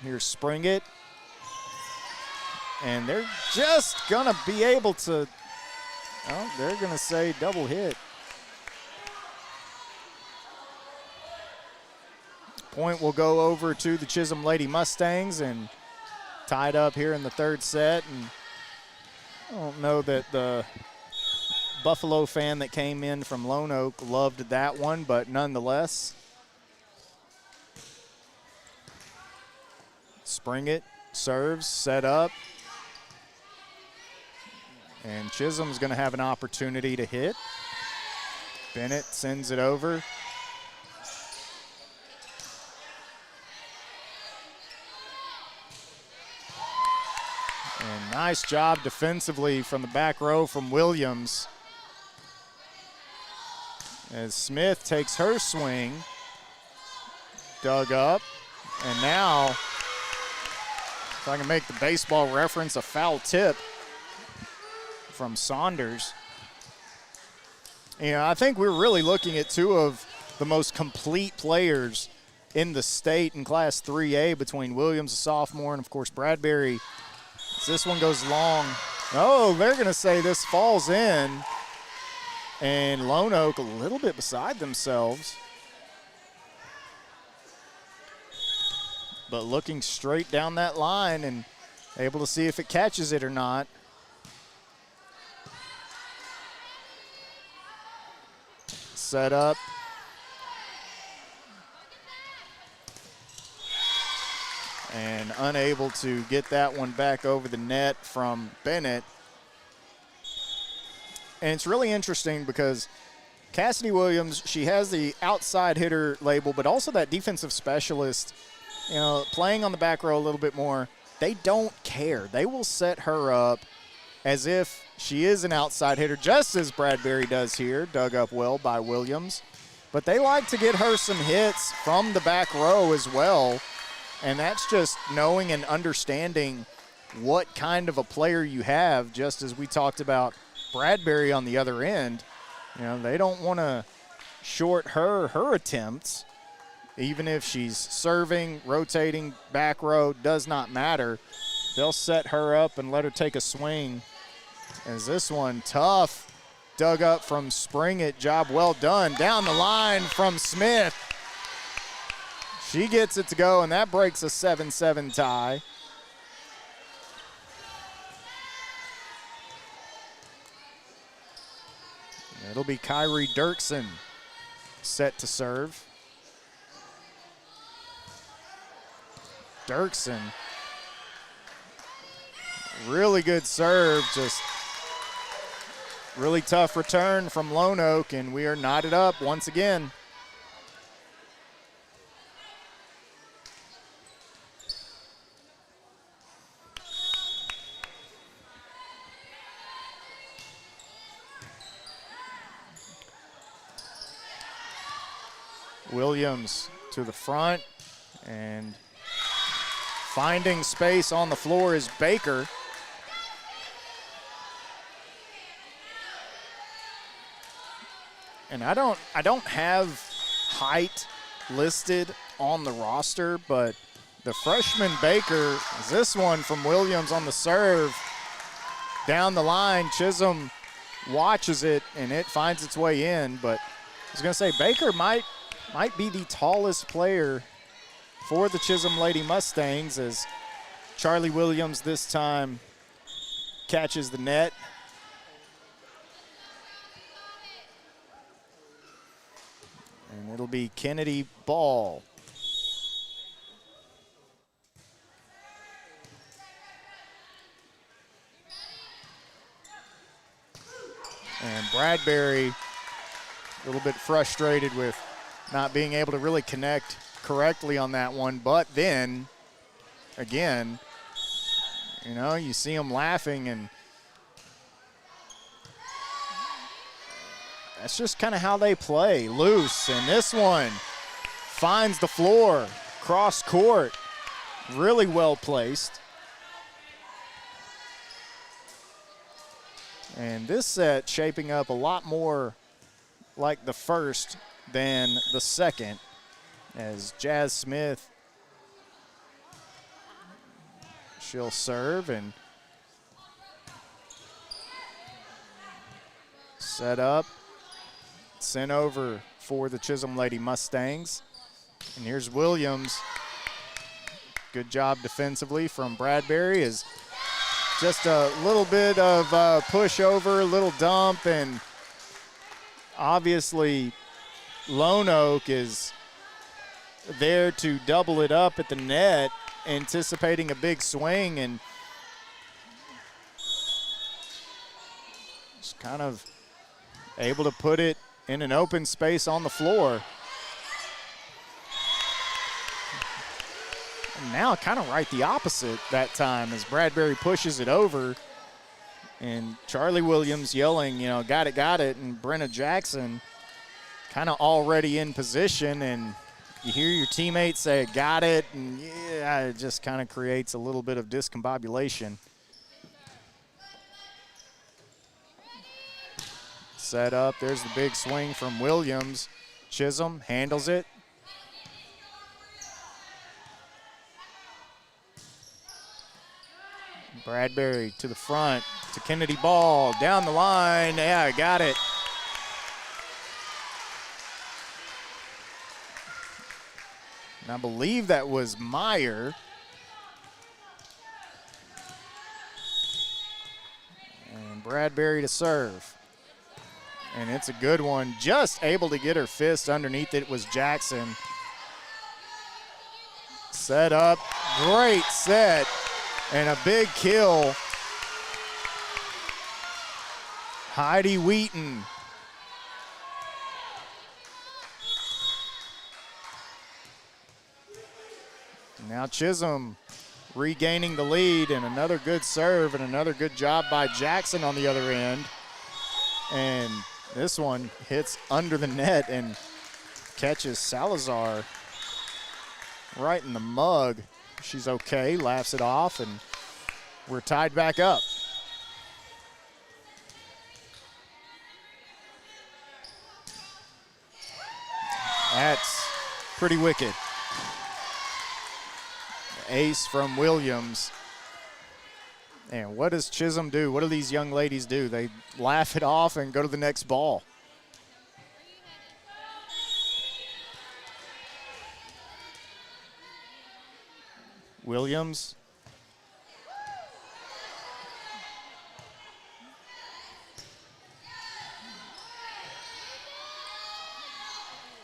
Here's Springett. And they're just going to be able to, oh, they're going to say double hit. Point will go over to the Chisum Lady Mustangs, and tied up here in the third set. And I don't know that the Buffalo fan that came in from Lone Oak loved that one, but nonetheless. Springett serves, set up. And Chisum's going to have an opportunity to hit. Bennett sends it over. And nice job defensively from the back row from Williams. As Smith takes her swing, dug up, and now, if I can make the baseball reference, a foul tip from Saunders. You know, I think we're really looking at two of the most complete players in the state in Class 3A between Williams, a sophomore, and of course Bradbury. This one goes long. Oh, they're going to say this falls in. And Lone Oak a little bit beside themselves. But looking straight down that line and able to see if it catches it or not. Set up. And unable to get that one back over the net from Bennett. And it's really interesting because Cassidy Williams, she has the outside hitter label, but also that defensive specialist, you know, playing on the back row a little bit more. They don't care. They will set her up as if she is an outside hitter, just as Bradbury does here, dug up well by Williams. But they like to get her some hits from the back row as well. And that's just knowing and understanding what kind of a player you have, just as we talked about Bradbury on the other end. You know, they don't want to short her attempts, even if she's serving, rotating, back row, does not matter. They'll set her up and let her take a swing. As this one, tough, dug up from Springett, job well done. Down the line from Smith. She gets it to go, and that breaks a 7-7 tie. It'll be Kyrie Dirksen set to serve. Dirksen, really good serve, just really tough return from Lone Oak, and we are knotted up once again. Williams to the front, and finding space on the floor is Baker. And I don't have height listed on the roster, but the freshman Baker, this one from Williams on the serve, down the line. Chisum watches it, and it finds its way in, but I was going to say Baker might be the tallest player for the Chisum Lady Mustangs, as Charlie Williams this time catches the net. And it'll be Kennedy ball. And Bradbury a little bit frustrated with not being able to really connect correctly on that one. But then, again, you know, you see them laughing, and that's just kind of how they play, loose. And this one finds the floor, cross court, really well placed. And this set shaping up a lot more like the first than the second, as Jazz Smith She'll serve and set up, sent over for the Chisum Lady Mustangs. And here's Williams. Good job defensively from Bradbury. Is just a little bit of pushover, a little dump, and obviously Lone Oak is there to double it up at the net, anticipating a big swing, and just kind of able to put it in an open space on the floor. And now kind of right the opposite that time as Bradbury pushes it over, and Charlie Williams yelling, you know, got it, and Brenna Jackson kind of already in position, and you hear your teammates say, got it, and yeah, it just kind of creates a little bit of discombobulation. Set up, there's the big swing from Williams. Chisum handles it. Bradbury to the front, to Kennedy Ball, down the line, yeah, got it. And I believe that was Meyer. And Bradbury to serve. And it's a good one, just able to get her fist underneath it was Jackson. Set up, great set. And a big kill. Heidi Wheaton. Now Chisum regaining the lead, and another good serve and another good job by Jackson on the other end. And this one hits under the net and catches Salazar right in the mug. She's okay, laughs it off, and we're tied back up. That's pretty wicked. Ace from Williams. And what does Chisum do? What do these young ladies do? They laugh it off and go to the next ball. Williams.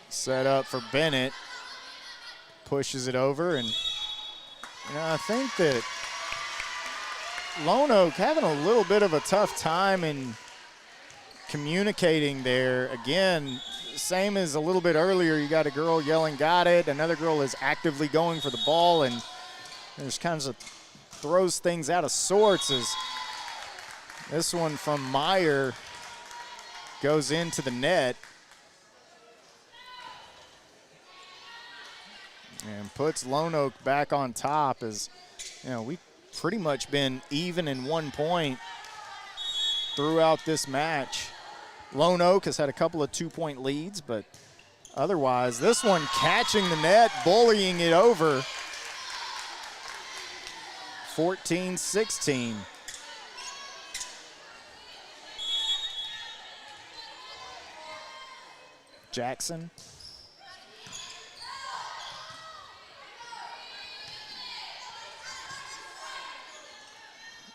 Set up for Bennett. Pushes it over, and I think that Lone Oak having a little bit of a tough time in communicating there. Again, same as a little bit earlier, you got a girl yelling, got it. Another girl is actively going for the ball, and there's kind of throws things out of sorts as this one from Meyer goes into the net and puts Lone Oak back on top. As you know, we've pretty much been even in 1 point throughout this match. Lone Oak has had a couple of 2-point leads, but otherwise this one catching the net, bullying it over. 14-16. Jackson.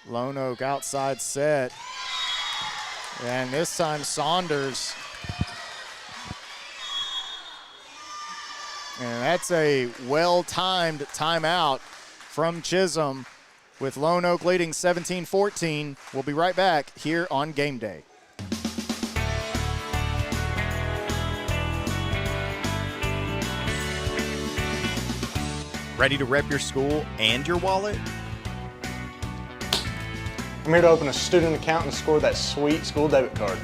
Lone Oak outside set. And this time Saunders. And that's a well-timed timeout from Chisum, with Lone Oak leading 17-14. We'll be right back here on Game Day. Ready to rep your school and your wallet? I'm here to open a student account and score that sweet school debit card.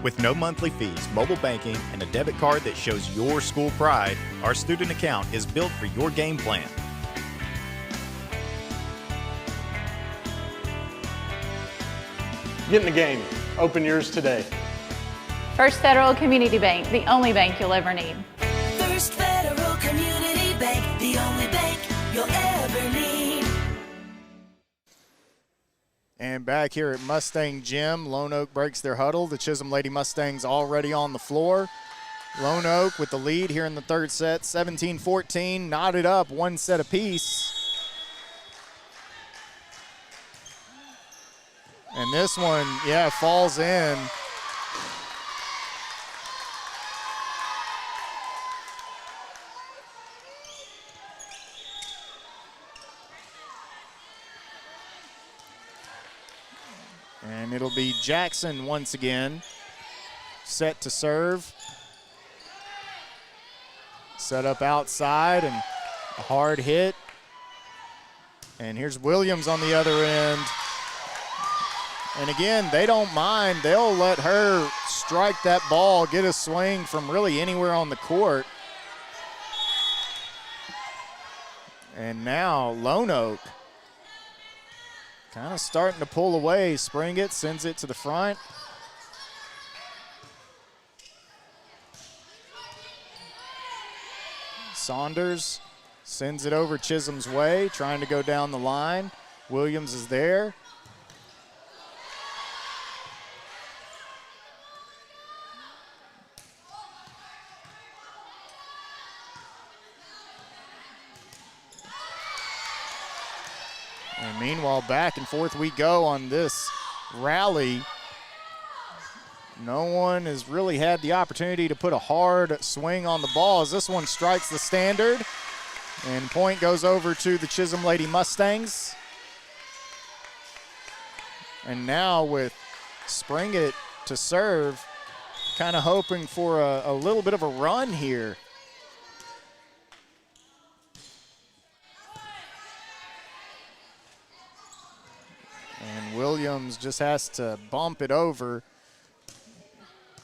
With no monthly fees, mobile banking, and a debit card that shows your school pride, our student account is built for your game plan. Get in the game. Open yours today. First Federal Community Bank, the only bank you'll ever need. First Federal. And back here at Mustang Gym, Lone Oak breaks their huddle. The Chisum Lady Mustangs already on the floor. Lone Oak with the lead here in the third set, 17-14, knotted up, one set apiece. And this one, yeah, falls in. And it'll be Jackson once again, set to serve. Set up outside and a hard hit. And here's Williams on the other end. And again, they don't mind. They'll let her strike that ball, get a swing from really anywhere on the court. And now Lone Oak kind of starting to pull away. Spring it, sends it to the front. Saunders sends it over Chisum's way, trying to go down the line. Williams is there. And meanwhile, back and forth we go on this rally. No one has really had the opportunity to put a hard swing on the ball as this one strikes the standard. And point goes over to the Chisum Lady Mustangs. And now with Springett to serve, kind of hoping for a little bit of a run here. And Williams just has to bump it over.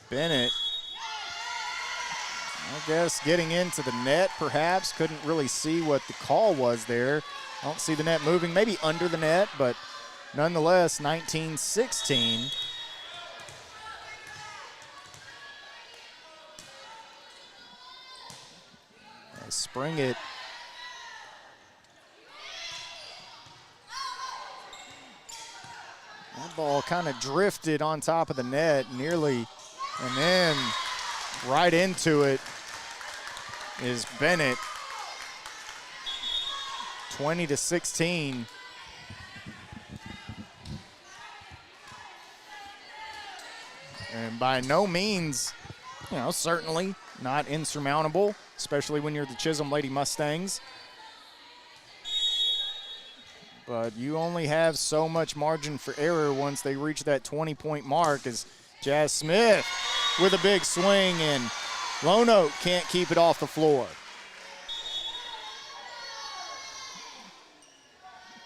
Bennett, I guess, getting into the net perhaps. Couldn't really see what the call was there. I don't see the net moving, maybe under the net, but nonetheless, 19-16. Springett that ball kind of drifted on top of the net nearly, and then right into it is Bennett. 20-16. And by no means, certainly not insurmountable, especially when you're the Chisum Lady Mustangs. But you only have so much margin for error once they reach that 20-point mark, as Jazz Smith with a big swing, and Lone Oak can't keep it off the floor.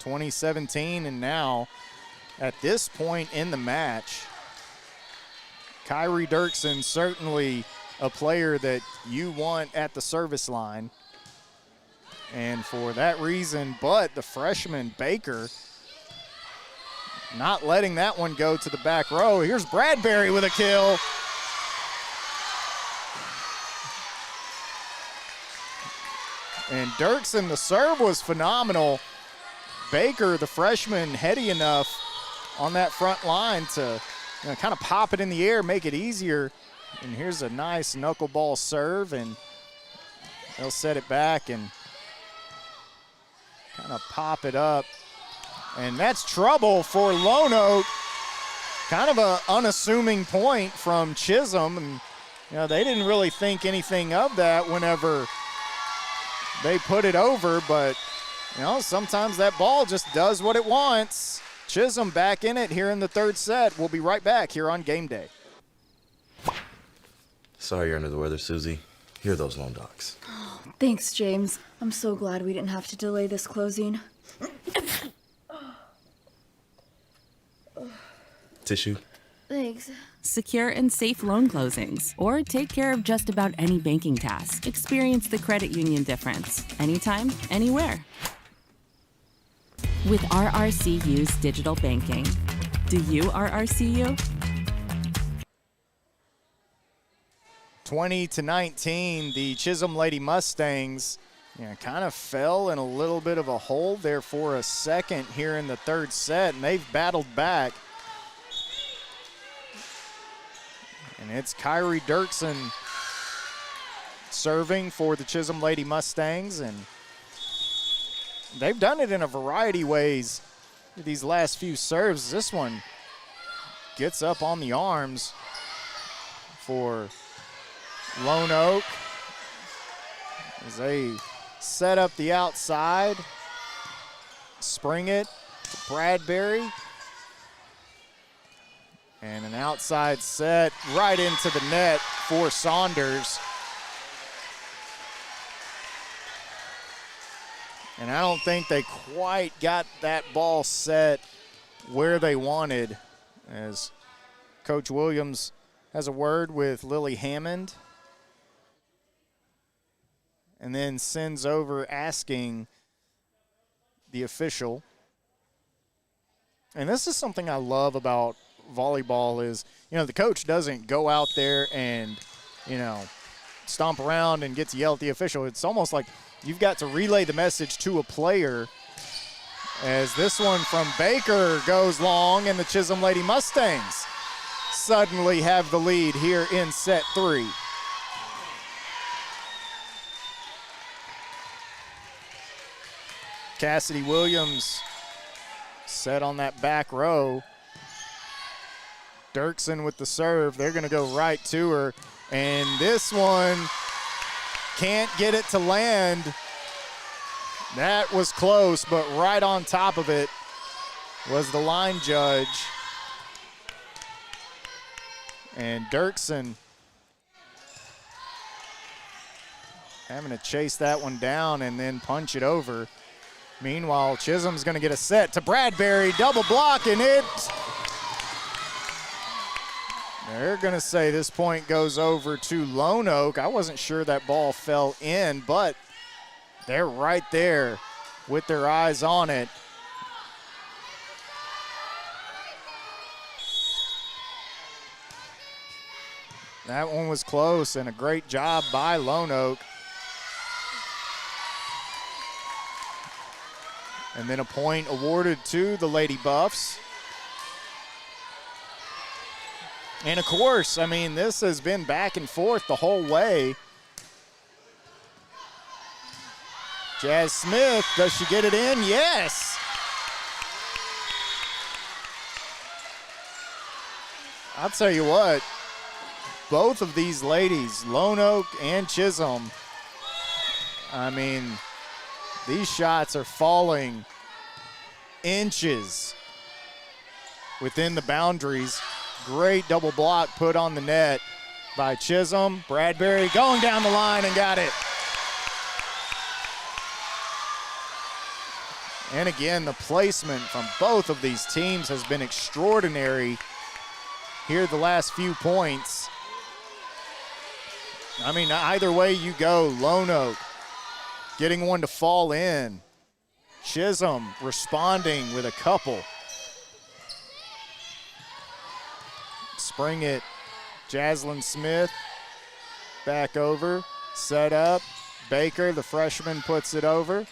2017, and now at this point in the match, Kyrie Dirksen, certainly a player that you want at the service line. And for that reason, but the freshman Baker not letting that one go to the back row. Here's Bradbury with a kill. And Dirksen, the serve was phenomenal. Baker, the freshman, heady enough on that front line to kind of pop it in the air, make it easier. And here's a nice knuckleball serve, and they'll set it back and kind of pop it up. And that's trouble for Lone Oak. Kind of an unassuming point from Chisum. And, they didn't really think anything of that whenever they put it over. But, sometimes that ball just does what it wants. Chisum back in it here in the third set. We'll be right back here on Game Day. Sorry you're under the weather, Susie. Here are those loan docs. Oh, thanks, James. I'm so glad we didn't have to delay this closing. Tissue? Thanks. Secure and safe loan closings, or take care of just about any banking task. Experience the credit union difference. Anytime, anywhere. With RRCU's digital banking. Do you RRCU? 20-19, the Chisum Lady Mustangs Yeah, kind of fell in a little bit of a hole there for a second here in the third set, and they've battled back. And it's Kyrie Dirksen serving for the Chisum Lady Mustangs, and they've done it in a variety of ways these last few serves. This one gets up on the arms for Lone Oak as they set up the outside, spring it to Bradbury, and an outside set right into the net for Saunders. And I don't think they quite got that ball set where they wanted, as Coach Williams has a word with Lily Hammond and then sends over asking the official. And this is something I love about volleyball is, the coach doesn't go out there and, stomp around and get to yell at the official. It's almost like you've got to relay the message to a player, as this one from Baker goes long, and the Chisum Lady Mustangs suddenly have the lead here in set 3. Cassidy Williams set on that back row. Dirksen with the serve. They're going to go right to her, and this one can't get it to land. That was close, but right on top of it was the line judge. And Dirksen having to chase that one down and then punch it over. Meanwhile, Chisum's going to get a set to Bradbury, double block, and it. They're going to say this point goes over to Lone Oak. I wasn't sure that ball fell in, but they're right there with their eyes on it. That one was close, and a great job by Lone Oak. And then a point awarded to the Lady Buffs. And of course, this has been back and forth the whole way. Jazz Smith, does she get it in? Yes! I'll tell you what, both of these ladies, Lone Oak and Chisum, these shots are falling inches within the boundaries. Great double block put on the net by Chisum. Bradbury going down the line and got it. And again, the placement from both of these teams has been extraordinary here the last few points. Either way you go, Lone Oak getting one to fall in. Chisum responding with a couple. Spring it, Jaslyn Smith, back over, set up. Baker, the freshman, puts it over.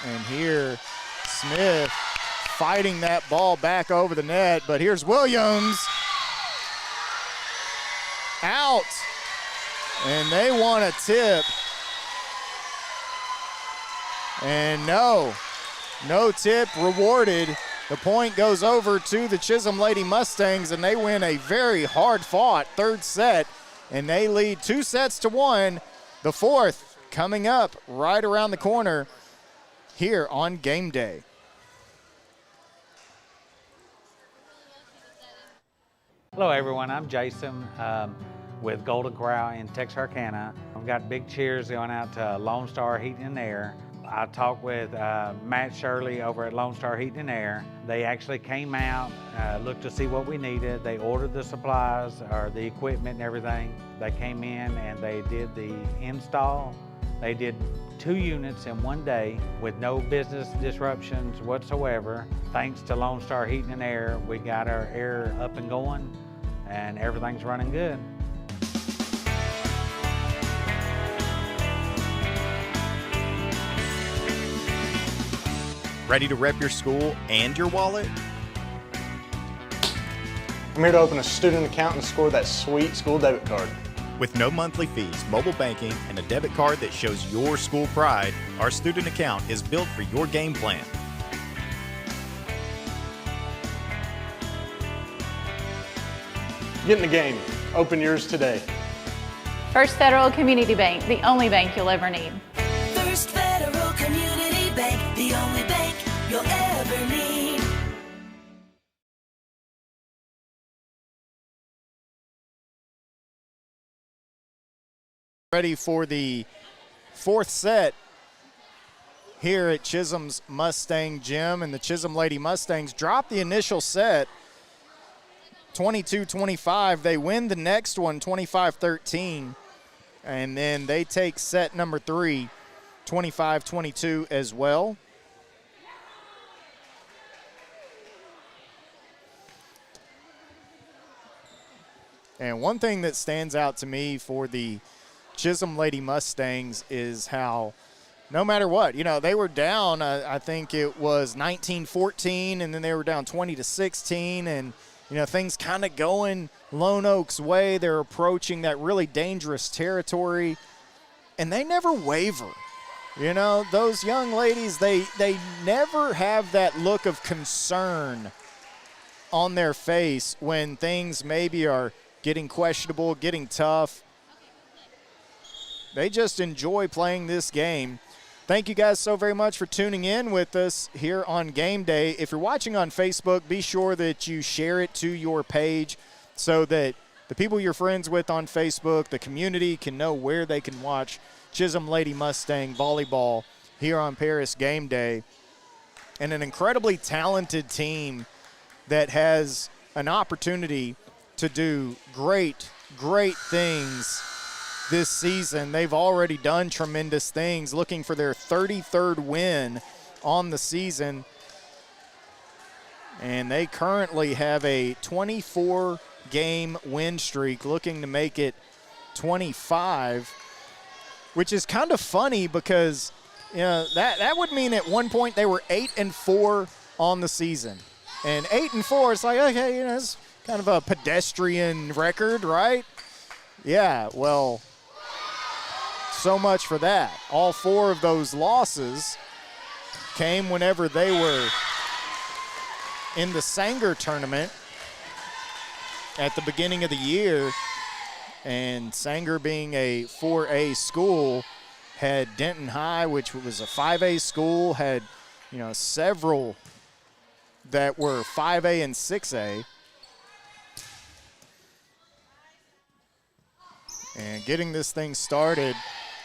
And here, Smith fighting that ball back over the net, but here's Williams. Out. And they want a tip. And no tip rewarded. The point goes over to the Chisum Lady Mustangs, and they win a very hard-fought third set, and they lead 2-1. The fourth coming up right around the corner here on Game Day. Hello everyone, I'm Jason with Golden Corral in Texarkana. I've got big cheers going out to Lone Star Heating and Air. I talked with Matt Shirley over at Lone Star Heating and Air. They actually came out, looked to see what we needed. They ordered the supplies or the equipment and everything. They came in and they did the install They did 2 units in one day with no business disruptions whatsoever. Thanks to Lone Star Heating and Air, we got our air up and going and everything's running good. Ready to rep your school and your wallet? I'm here to open a student account and score that sweet school debit card. With no monthly fees, mobile banking, and a debit card that shows your school pride, our student account is built for your game plan. Get in the game. Open yours today. First Federal Community Bank, the only bank you'll ever need. First Federal Community Bank, the only bank you'll ever need. Ready for the 4th set here at Chisum's Mustang Gym, and the Chisum Lady Mustangs drop the initial set 22-25. They win the next one 25-13, and then they take set number 3 25-22 as well. And one thing that stands out to me for the Chisum Lady Mustangs is how no matter what, you know, they were down, I think it was 19-14, and then they were down 20-16, and, you know, things kind of going Lone Oak's way. They're approaching that really dangerous territory, and they never waver. You know, those young ladies, they never have that look of concern on their face when things maybe are getting questionable, getting tough. They just enjoy playing this game. Thank you guys so very much for tuning in with us here on Game Day. If you're watching on Facebook, be sure that you share it to your page so that the people you're friends with on Facebook, the community, can know where they can watch Chisum Lady Mustang volleyball here on Paris Game Day. And an incredibly talented team that has an opportunity to do great, great things this season. They've already done tremendous things, looking for their 33rd win on the season. And they currently have a 24-game win streak, looking to make it 25, which is kind of funny because, you know, that would mean at one point they were 8-4 on the season. And 8-4, it's like, okay, you know, it's kind of a pedestrian record, right? Yeah, well, so much for that. All 4 of those losses came whenever they were in the Sanger tournament at the beginning of the year. And Sanger, being a 4A school, had Denton High, which was a 5A school, had, you know, several that were 5A and 6A. And getting this thing started,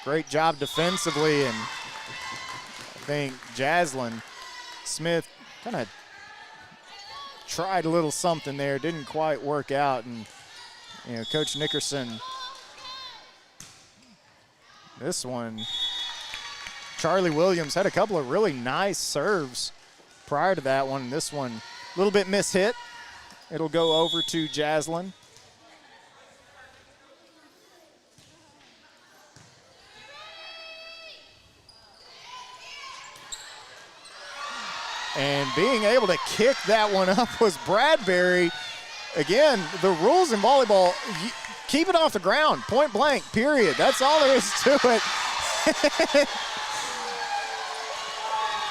great job defensively, and I think Jaslyn Smith kind of tried a little something there, didn't quite work out, and, you know, Coach Nickerson, this one, Charlie Williams had a couple of really nice serves prior to that one. This one, a little bit mishit. It'll go over to Jaslyn. And being able to kick that one up was Bradbury. Again, the rules in volleyball, keep it off the ground, point blank, period. That's all there is to it.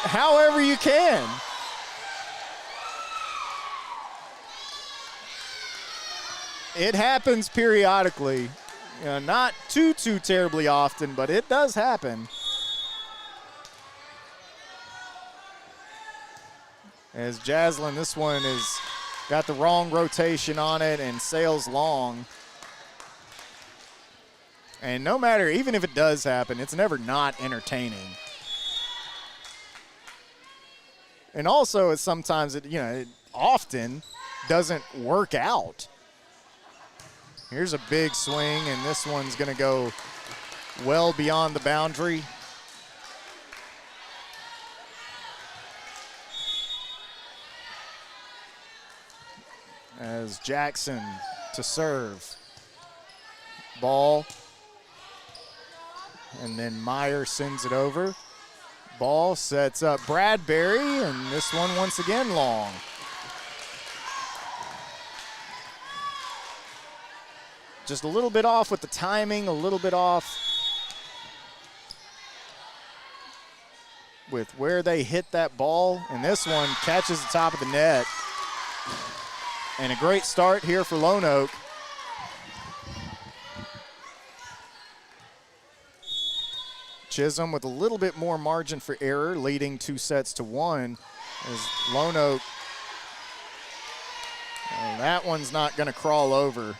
However you can. It happens periodically. You know, not too terribly often, but it does happen. As Jaslyn, this one has got the wrong rotation on it and sails long. And no matter, even if it does happen, it's never not entertaining. And also, it's sometimes, it often doesn't work out. Here's a big swing, and this one's going to go well beyond the boundary. As Jackson to serve. Ball. And then Meyer sends it over. Ball sets up Bradbury, and this one once again long. Just a little bit off with the timing, a little bit off with where they hit that ball. And this one catches the top of the net. And a great start here for Lone Oak. Chisum with a little bit more margin for error, leading 2-1 as Lone Oak. Well, that one's not going to crawl over.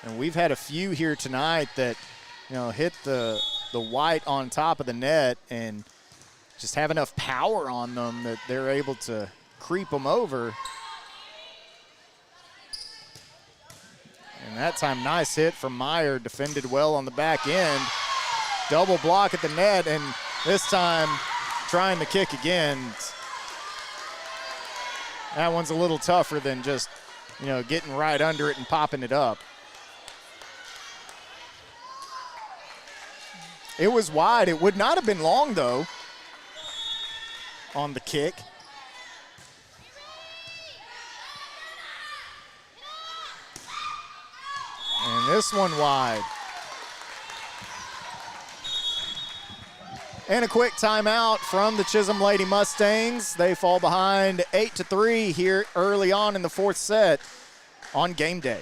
And we've had a few here tonight that, hit the white on top of the net and just have enough power on them that they're able to creep them over. And that time, nice hit from Meyer, defended well on the back end. Double block at the net, and this time trying to kick again. That one's a little tougher than just, getting right under it and popping it up. It was wide. It would not have been long, though, on the kick. And this one wide. And a quick timeout from the Chisum Lady Mustangs. They fall behind 8-3 here early on in the fourth set on game day.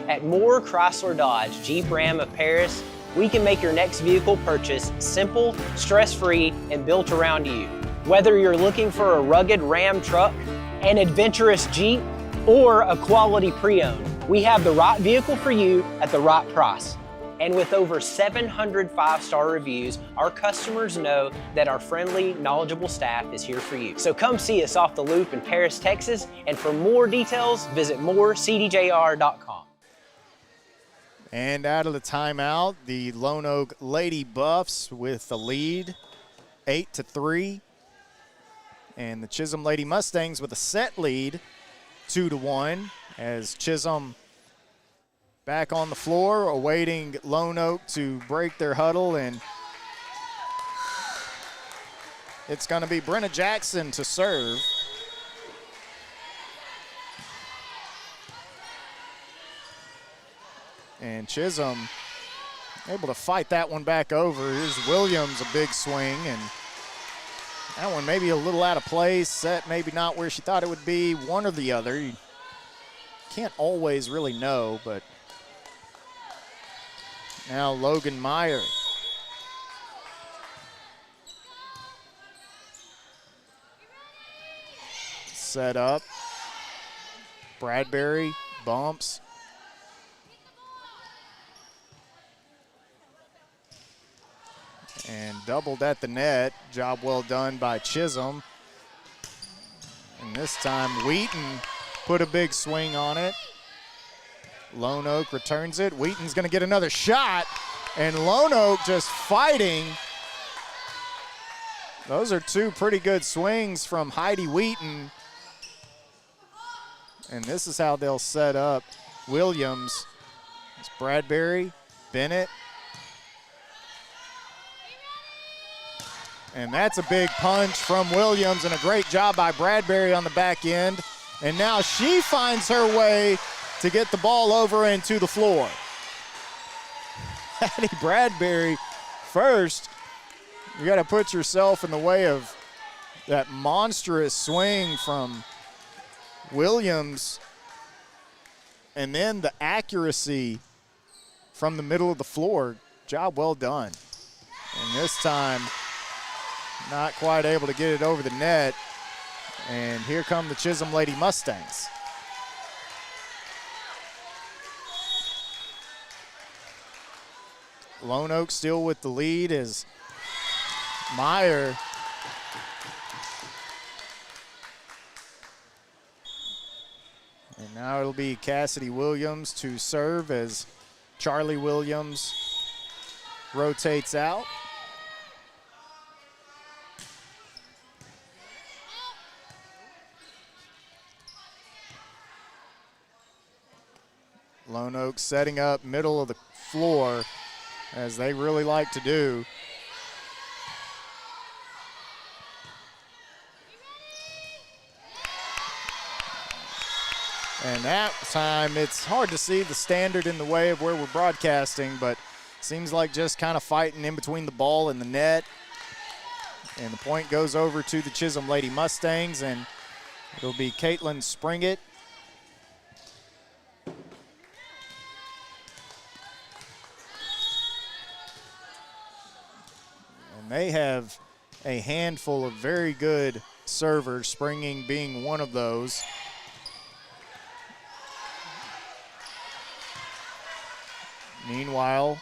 At Moore Chrysler Dodge Jeep Ram of Paris, we can make your next vehicle purchase simple, stress-free, and built around you. Whether you're looking for a rugged Ram truck, an adventurous Jeep, or a quality pre-owned, we have the right vehicle for you at the right price. And with over 700 five-star reviews, our customers know that our friendly, knowledgeable staff is here for you. So come see us off the Loop in Paris, Texas, and for more details, visit morecdjr.com. And out of the timeout, the Lone Oak Lady Buffs with the lead, 8-3. And the Chisum Lady Mustangs with a set lead, 2-1, as Chisum back on the floor, awaiting Lone Oak to break their huddle. And it's going to be Brenna Jackson to serve. And Chisum able to fight that one back over. Here's Williams, a big swing, and that one maybe a little out of place. Set maybe not where she thought it would be, one or the other. You can't always really know, but now Logan Meyer. Set up. Bradbury bumps. And doubled at the net. Job well done by Chisum. And this time Wheaton put a big swing on it. Lone Oak returns it. Wheaton's going to get another shot. And Lone Oak just fighting. Those are two pretty good swings from Heidi Wheaton. And this is how they'll set up Williams. It's Bradbury, Bennett. And that's a big punch from Williams, and a great job by Bradbury on the back end. And now she finds her way to get the ball over and to the floor. Hattie Bradbury first. You got to put yourself in the way of that monstrous swing from Williams. And then the accuracy from the middle of the floor. Job well done. And this time, not quite able to get it over the net. And here come the Chisum Lady Mustangs. Lone Oak still with the lead as Meyer and now it'll be Cassidy Williams to serve as Charlie Williams rotates out. Lone Oak setting up middle of the floor, as they really like to do. And that time, it's hard to see the standard in the way of where we're broadcasting, but seems like just kind of fighting in between the ball and the net. And the point goes over to the Chisum Lady Mustangs, and it'll be Caitlin Springett. And they have a handful of very good servers, Springing being one of those. Meanwhile,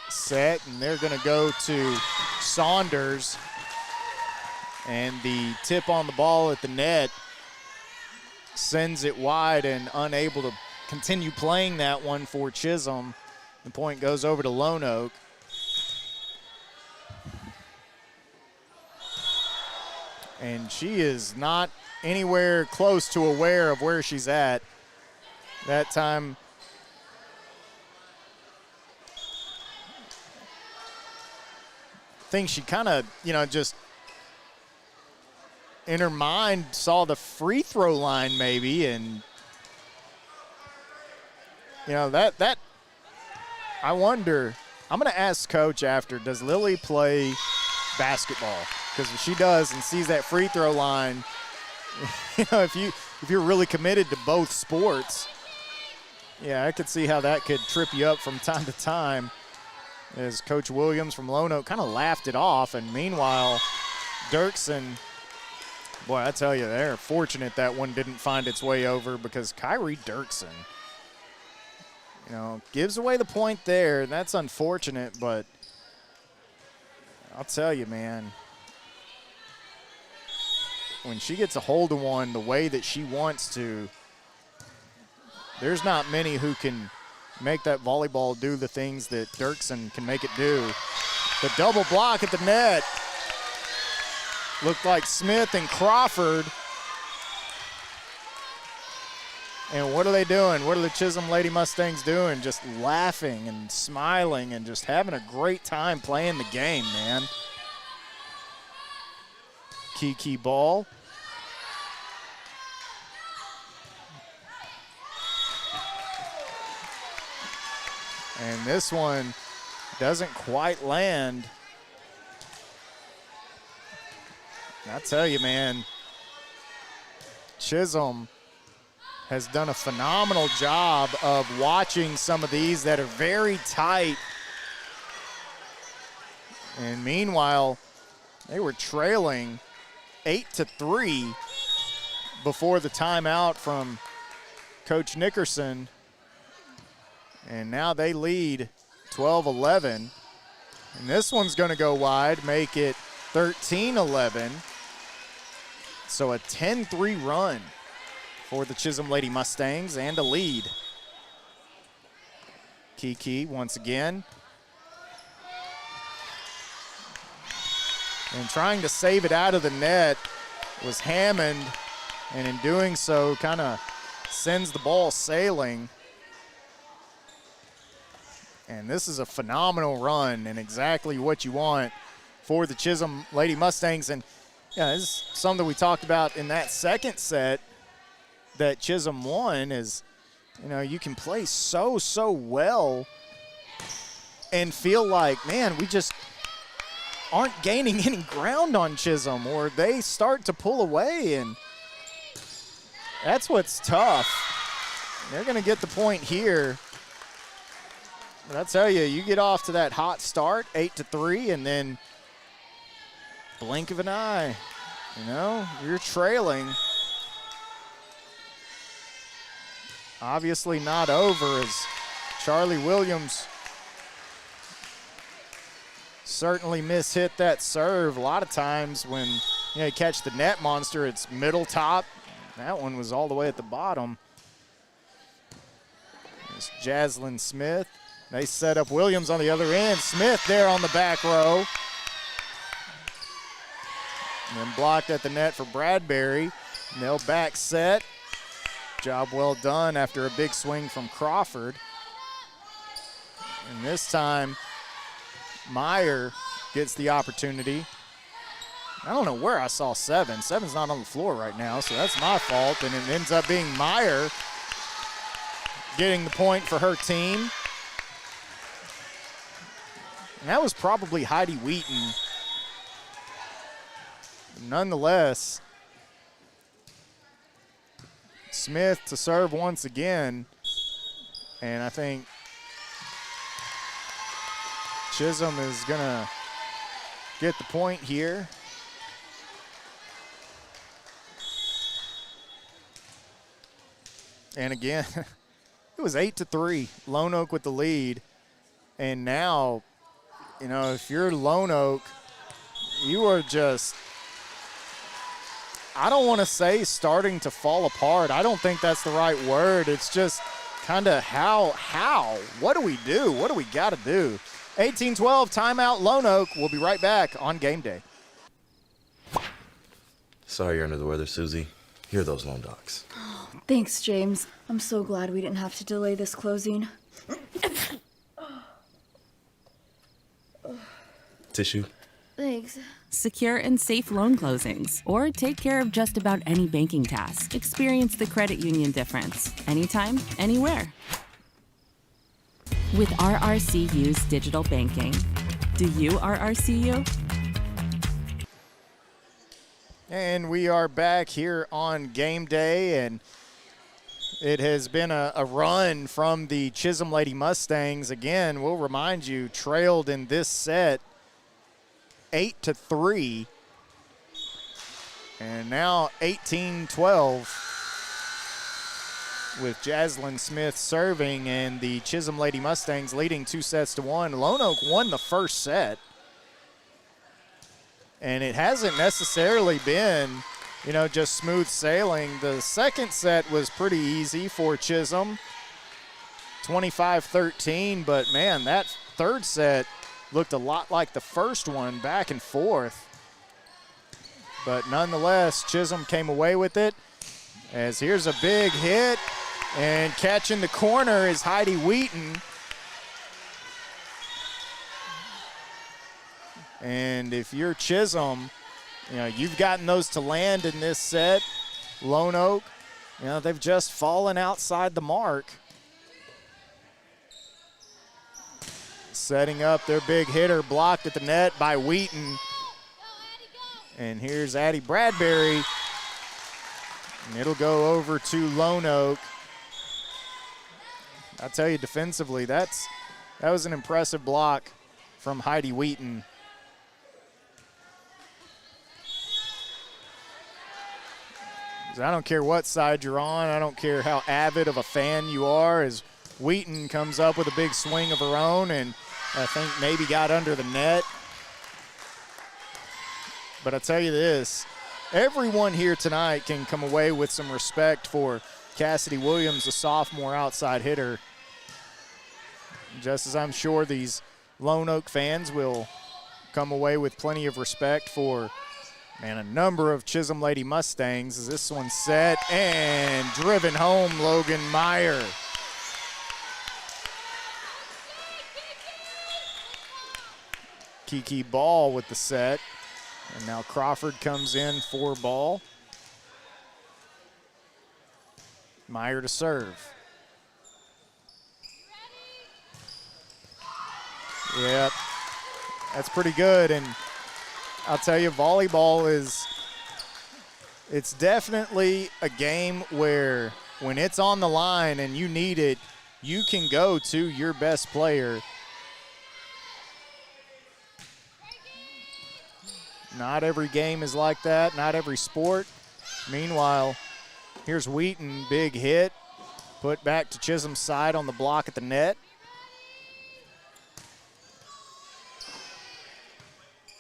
set, and they're going to go to Saunders. And the tip on the ball at the net sends it wide and unable to continue playing that one for Chisum. The point goes over to Lone Oak. And she is not anywhere close to aware of where she's at. That time, I think she kind of, just in her mind saw the free throw line maybe, and that I wonder. I'm going to ask Coach after, does Lily play basketball? Because if she does and sees that free throw line, if you're really committed to both sports, yeah, I could see how that could trip you up from time to time. As Coach Williams from Lone Oak kind of laughed it off, and meanwhile, Dirksen, boy, I tell you, they're fortunate that one didn't find its way over, because Kyrie Dirksen, gives away the point there, and that's unfortunate, but I'll tell you, man, when she gets a hold of one the way that she wants to, there's not many who can make that volleyball do the things that Dirksen can make it do. The double block at the net looked like Smith and Crawford. And what are they doing? What are the Chisum Lady Mustangs doing? Just laughing and smiling and just having a great time playing the game, man. Kiki ball. And this one doesn't quite land. I tell you, man, Chisum has done a phenomenal job of watching some of these that are very tight. And meanwhile, they were trailing 8-3 before the timeout from Coach Nickerson. And now they lead 12-11. And this one's going to go wide, make it 13-11. So a 10-3 run for the Chisum Lady Mustangs and a lead. Kiki once again. And trying to save it out of the net was Hammond, and in doing so kind of sends the ball sailing. And this is a phenomenal run and exactly what you want for the Chisum Lady Mustangs. And yeah, this is something we talked about in that second set that Chisum won is, you can play so well and feel like, man, we just aren't gaining any ground on Chisum, or they start to pull away, and that's what's tough. They're going to get the point here. But I tell you, you get off to that hot start, 8-3, and then blink of an eye, you're trailing. Obviously not over, as Charlie Williams certainly mishit that serve. A lot of times when you catch the net monster, it's middle top. That one was all the way at the bottom. It's Jaslyn Smith. They set up Williams on the other end. Smith there on the back row. And then blocked at the net for Bradbury. They'll back set. Job well done after a big swing from Crawford. And this time, Meyer gets the opportunity. I don't know where I saw Seven. Seven's not on the floor right now, so that's my fault. And it ends up being Meyer getting the point for her team. And that was probably Heidi Wheaton. Nonetheless, Smith to serve once again. And I think Chisum is going to get the point here. And again, it was 8-3, Lone Oak with the lead. And now, you know, if you're Lone Oak, you are just, I don't want to say starting to fall apart. I don't think that's the right word. It's just kind of how? What do we do? What do we got to do? 18-12, timeout, Lone Oak. We'll be right back on Game Day. Sorry you're under the weather, Susie. Here are those loan docs. Thanks, James. I'm so glad we didn't have to delay this closing. Tissue? Thanks. Secure and safe loan closings, or take care of just about any banking task. Experience the credit union difference. Anytime, anywhere. With RRCU's digital banking. Do you RRCU? And we are back here on Game Day, and it has been a run from the Chisum Lady Mustangs. Again, we'll remind you, trailed in this set 8-3, and now 18-12 with Jaslyn Smith serving, and the Chisum Lady Mustangs leading 2-1. Lone Oak won the first set, and it hasn't necessarily been, you know, just smooth sailing. The second set was pretty easy for Chisum, 25-13, but man, that third set looked a lot like the first one, back and forth. But nonetheless, Chisum came away with it, as here's a big hit, and catching the corner is Heidi Wheaton. And if you're Chisum, you know, you've gotten those to land in this set. Lone Oak, you know, they've just fallen outside the mark. Setting up their big hitter, blocked at the net by Wheaton. And here's Addie Bradbury. And it'll go over to Lone Oak. I'll tell you, defensively, that was an impressive block from Heidi Wheaton. I don't care what side you're on. I don't care how avid of a fan you are, as Wheaton comes up with a big swing of her own, and I think maybe got under the net. But I'll tell you this, everyone here tonight can come away with some respect for Cassidy Williams, the sophomore outside hitter. Just as I'm sure these Lone Oak fans will come away with plenty of respect for, man, a number of Chisum Lady Mustangs, as this one's set and driven home, Logan Meyer. Kiki Ball with the set. And now Crawford comes in for ball. Meyer to serve. Yep, that's pretty good. And I'll tell you, volleyball it's definitely a game where when it's on the line and you need it, you can go to your best player. Not every game is like that, not every sport. Meanwhile, here's Wheaton, big hit, put back to Chisum's side on the block at the net.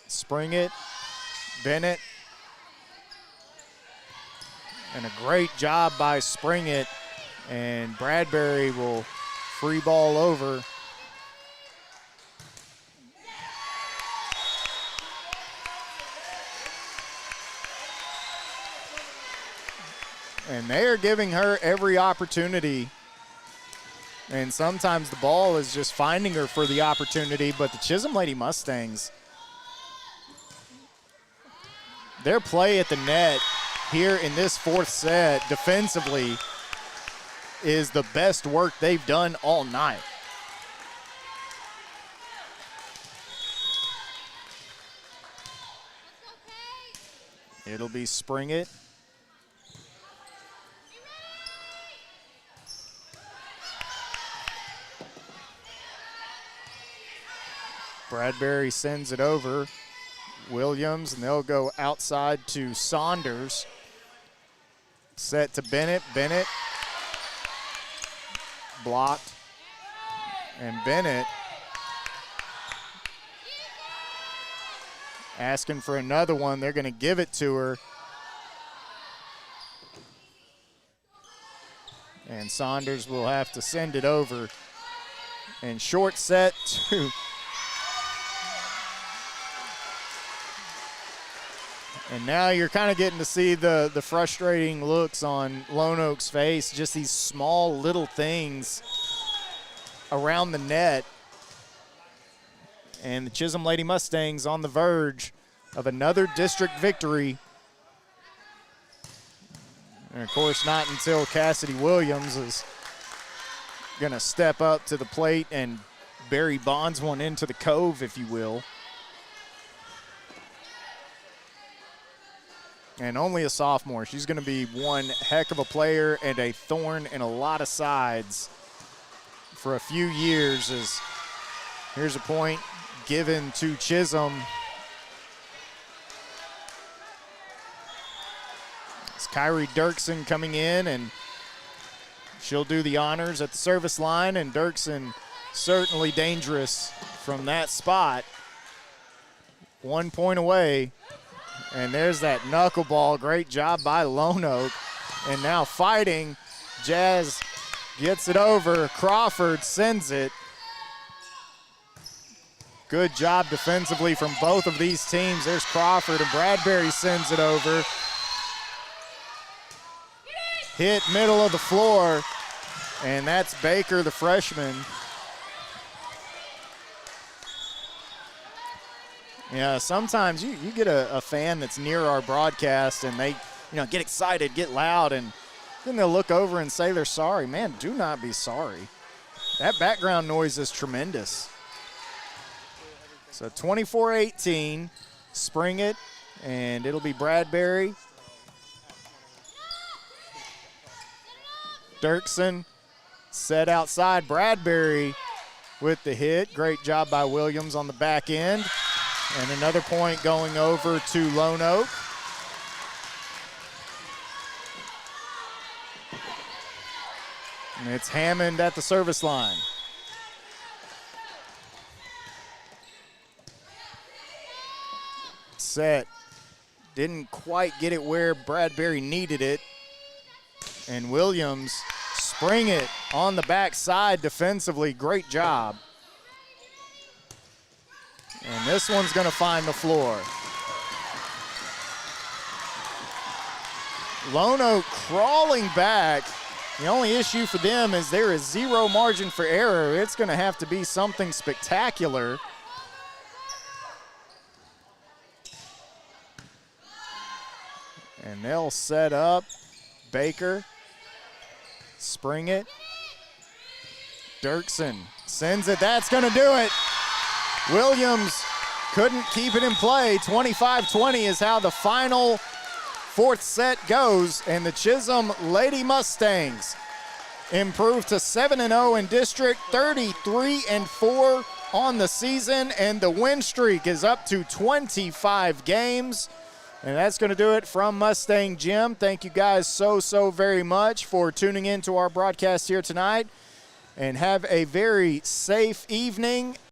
Spring it, Bennett. And a great job by Spring it. And Bradbury will Free ball over. And they are giving her every opportunity. And sometimes the ball is just finding her for the opportunity, but the Chisum Lady Mustangs, their play at the net here in this fourth set defensively is the best work they've done all night. It'll be Spring It. Bradbury sends it over. Williams, and they'll go outside to Saunders. Set to Bennett. Bennett blocked. And Bennett asking for another one. They're going to give it to her. And Saunders will have to send it over. And short set to And now you're kind of getting to see the frustrating looks on Lone Oak's face, just these small little things around the net. And the Chisum Lady Mustangs on the verge of another district victory. And of course, not until Cassidy Williams is going to step up to the plate and Barry Bonds one into the cove, if you will. And only a sophomore. She's going to be one heck of a player and a thorn in a lot of sides for a few years. As here's a point given to Chisum. It's Kyrie Dirksen coming in, and she'll do the honors at the service line. And Dirksen certainly dangerous from that spot. 1 point away. And there's that knuckleball. Great job by Lone Oak. And now fighting. Jazz gets it over. Crawford sends it. Good job defensively from both of these teams. There's Crawford, and Bradbury sends it over. Hit middle of the floor. And that's Baker, the freshman. Yeah, sometimes you get a fan that's near our broadcast and they, get excited, get loud, and then they'll look over and say they're sorry. Man, do not be sorry. That background noise is tremendous. So 24-18, Spring It, and it'll be Bradbury. Dirksen set outside. Bradbury with the hit. Great job by Williams on the back end. And another point going over to Lone Oak. And it's Hammond at the service line. Set. Didn't quite get it where Bradbury needed it. And Williams Spring It on the backside defensively. Great job. And this one's going to find the floor. Lone Oak crawling back. The only issue for them is there is zero margin for error. It's going to have to be something spectacular. And they'll set up. Baker. Spring It. Dirksen sends it. That's going to do it. Williams couldn't keep it in play. 25-20 is how the final fourth set goes, and the Chisum Lady Mustangs improve to 7-0 in district, 33-4 on the season, and the win streak is up to 25 games. And that's going to do it from Mustang Gym. Thank you guys so very much for tuning in to our broadcast here tonight, and have a very safe evening.